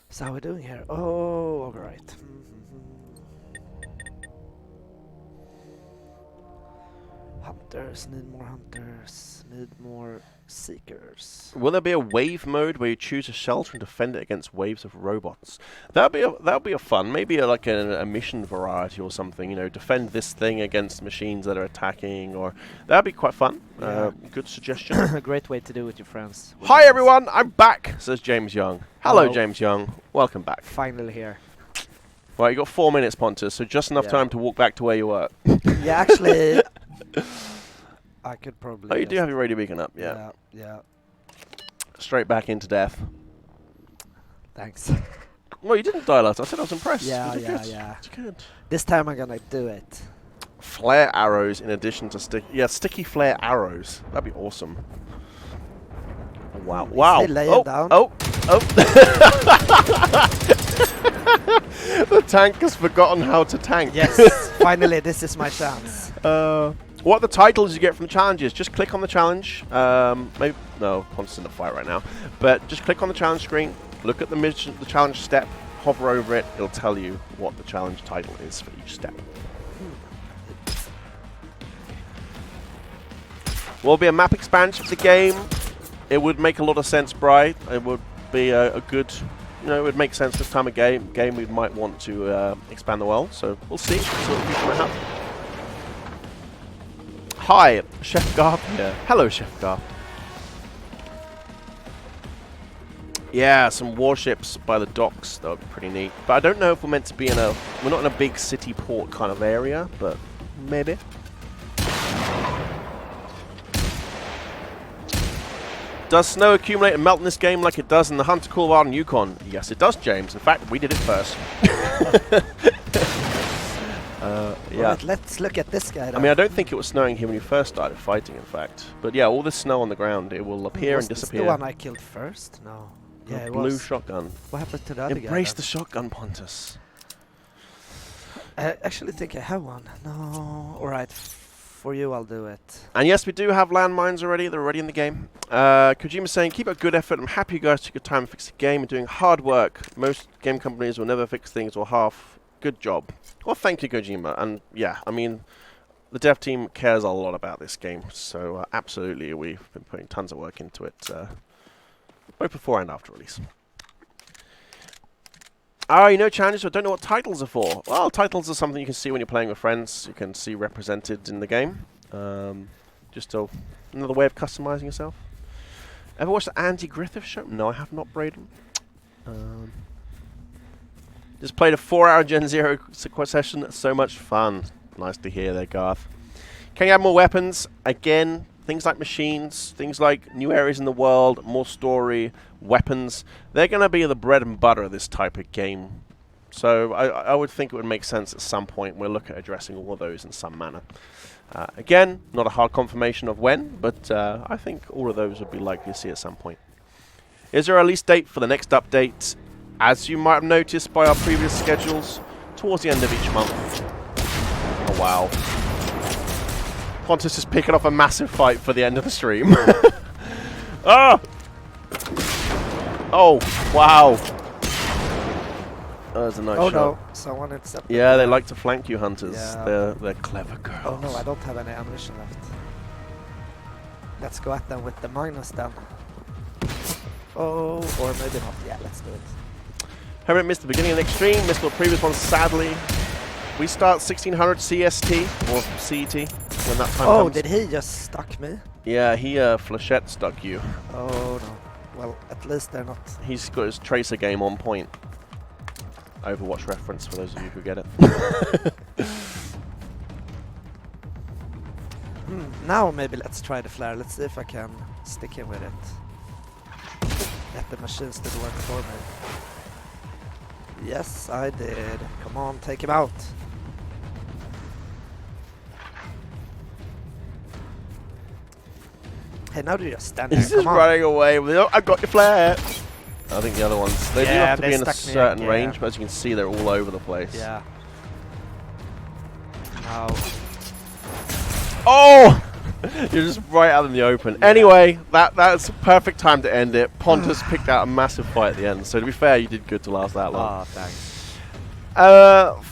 So how are we doing here? Oh, alright. Hunters, need more hunters, need more seekers. Will there be a wave mode where you choose a shelter and defend it against waves of robots? That'd be a fun, maybe like a mission variety or something. You know, defend this thing against machines that are attacking, or that'd be quite fun. Yeah. Good suggestion. A great way to do it with your friends. Hi everyone, I'm back, says James Young. Hello, Hello. James Young. Welcome back. Finally here. Right, you got 4 minutes, Pontus, so just enough time to walk back to where you were. Yeah, actually, I could probably. Oh, you do have your radio beacon up, yeah. Yeah. Straight back into death. Thanks. Well, you didn't die last. I said I was impressed. Yeah. It's good. This time I'm gonna do it. Flare arrows in addition to sticky flare arrows. That'd be awesome. Wow. Wow. Lay it down. Oh. The tank has forgotten how to tank. Yes. Finally, this is my chance. What are the titles you get from the challenges? Just click on the challenge. Maybe no, Pontus in the fight right now. But just click on the challenge screen. Look at the mission, the challenge step. Hover over it. It'll tell you what the challenge title is for each step. Will be a map expansion for the game. It would make a lot of sense, Bri. It would be a good, you know, it would make sense this time of game we might want to expand the world. So we'll see. See what the future might have. Hi, Chef Garth here. Hello, Chef Garth. Yeah, some warships by the docks. That would be pretty neat. But I don't know if we're meant to be in a... We're not in a big city port kind of area, but maybe. Does snow accumulate and melt in this game like it does in the Hunter Cool Wild and Yukon? Yes, it does, James. In fact, we did it first. Yeah. Right, let's look at this guy. I mean, I don't think it was snowing here when you first started fighting, in fact. But yeah, all this snow on the ground, it will appear and disappear. Was this the one I killed first? No. Yeah, it blue was. shotgun. What happened to the other guy? Embrace the shotgun, Pontus. I actually think I have one. No. Alright, for you I'll do it. And yes, we do have landmines already. They're already in the game. Kojima's saying, keep up good effort. I'm happy you guys took your time to fix the game and doing hard work. Most game companies will never fix things or half. Good job. Well, thank you, Kojima. And yeah, I mean, the dev team cares a lot about this game. So absolutely, we've been putting tons of work into it, both before and after release. You know challenges, I don't know what titles are for. Well, titles are something you can see when you're playing with friends. You can see represented in the game. Just another way of customizing yourself. Ever watched the Andy Griffith show? No, I have not, Braden. Just played a 4-hour Gen Zero session. So much fun. Nice to hear there, Garth. Can you add more weapons? Again, things like machines, things like new areas in the world, more story, weapons. They're going to be the bread and butter of this type of game. So I would think it would make sense at some point we'll look at addressing all of those in some manner. Again, not a hard confirmation of when, but I think all of those would be likely to see at some point. Is there a release date for the next update? As you might have noticed by our previous schedules, towards the end of each month. Oh, wow. Pontus is picking up a massive fight for the end of the stream. Ah! Oh, wow. That was a nice shot. No, someone accepted. Yeah, they like to flank you, hunters. Yeah. They're clever girls. Oh no, I don't have any ammunition left. Let's go at them with the Magnus then. Oh, or maybe not. Yeah, let's do it. Haven't missed the beginning of the extreme, missed the previous one sadly. We start 1600 CST, or CET, when that time comes. Did he just stuck me? Yeah, he Flechette stuck you. Oh no. Well, at least they're not. He's got his tracer game on point. Overwatch reference for those of you who get it. Now maybe let's try the flare. Let's see if I can stick him with it. Let the machines do the work for me. Yes, I did. Come on, take him out. Hey, now do you just stand there? He's just running away with, oh, I've got your flare. I think the other ones, they do Yeah, have to they be in a stuck me certain up, range, yeah. but as you can see, they're all over the place. Yeah. Now. Oh! You're just right out in the open. Yeah. Anyway, that's a perfect time to end it. Pontus picked out a massive fight at the end, so to be fair, you did good to last that long. Oh, thanks.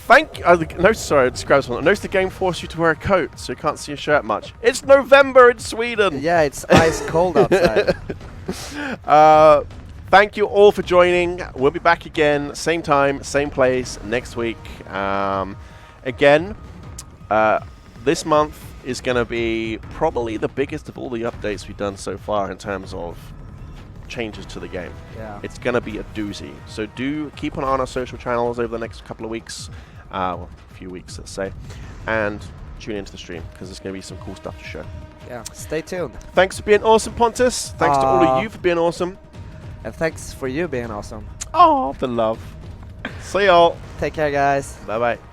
Thank you. No, sorry, I just grabbed something. Notice the game forced you to wear a coat, so you can't see your shirt much. It's November in Sweden! Yeah, it's ice cold outside. Thank you all for joining. We'll be back again, same time, same place, next week. Again, this month is going to be probably the biggest of all the updates we've done so far in terms of changes to the game. Yeah. It's going to be a doozy. So do keep an eye on our social channels over the next couple of weeks, well, a few weeks, let's say, and tune into the stream because there's going to be some cool stuff to show. Yeah, stay tuned. Thanks for being awesome, Pontus. Thanks to all of you for being awesome. And thanks for you being awesome. Oh, the love. See y'all. Take care, guys. Bye-bye.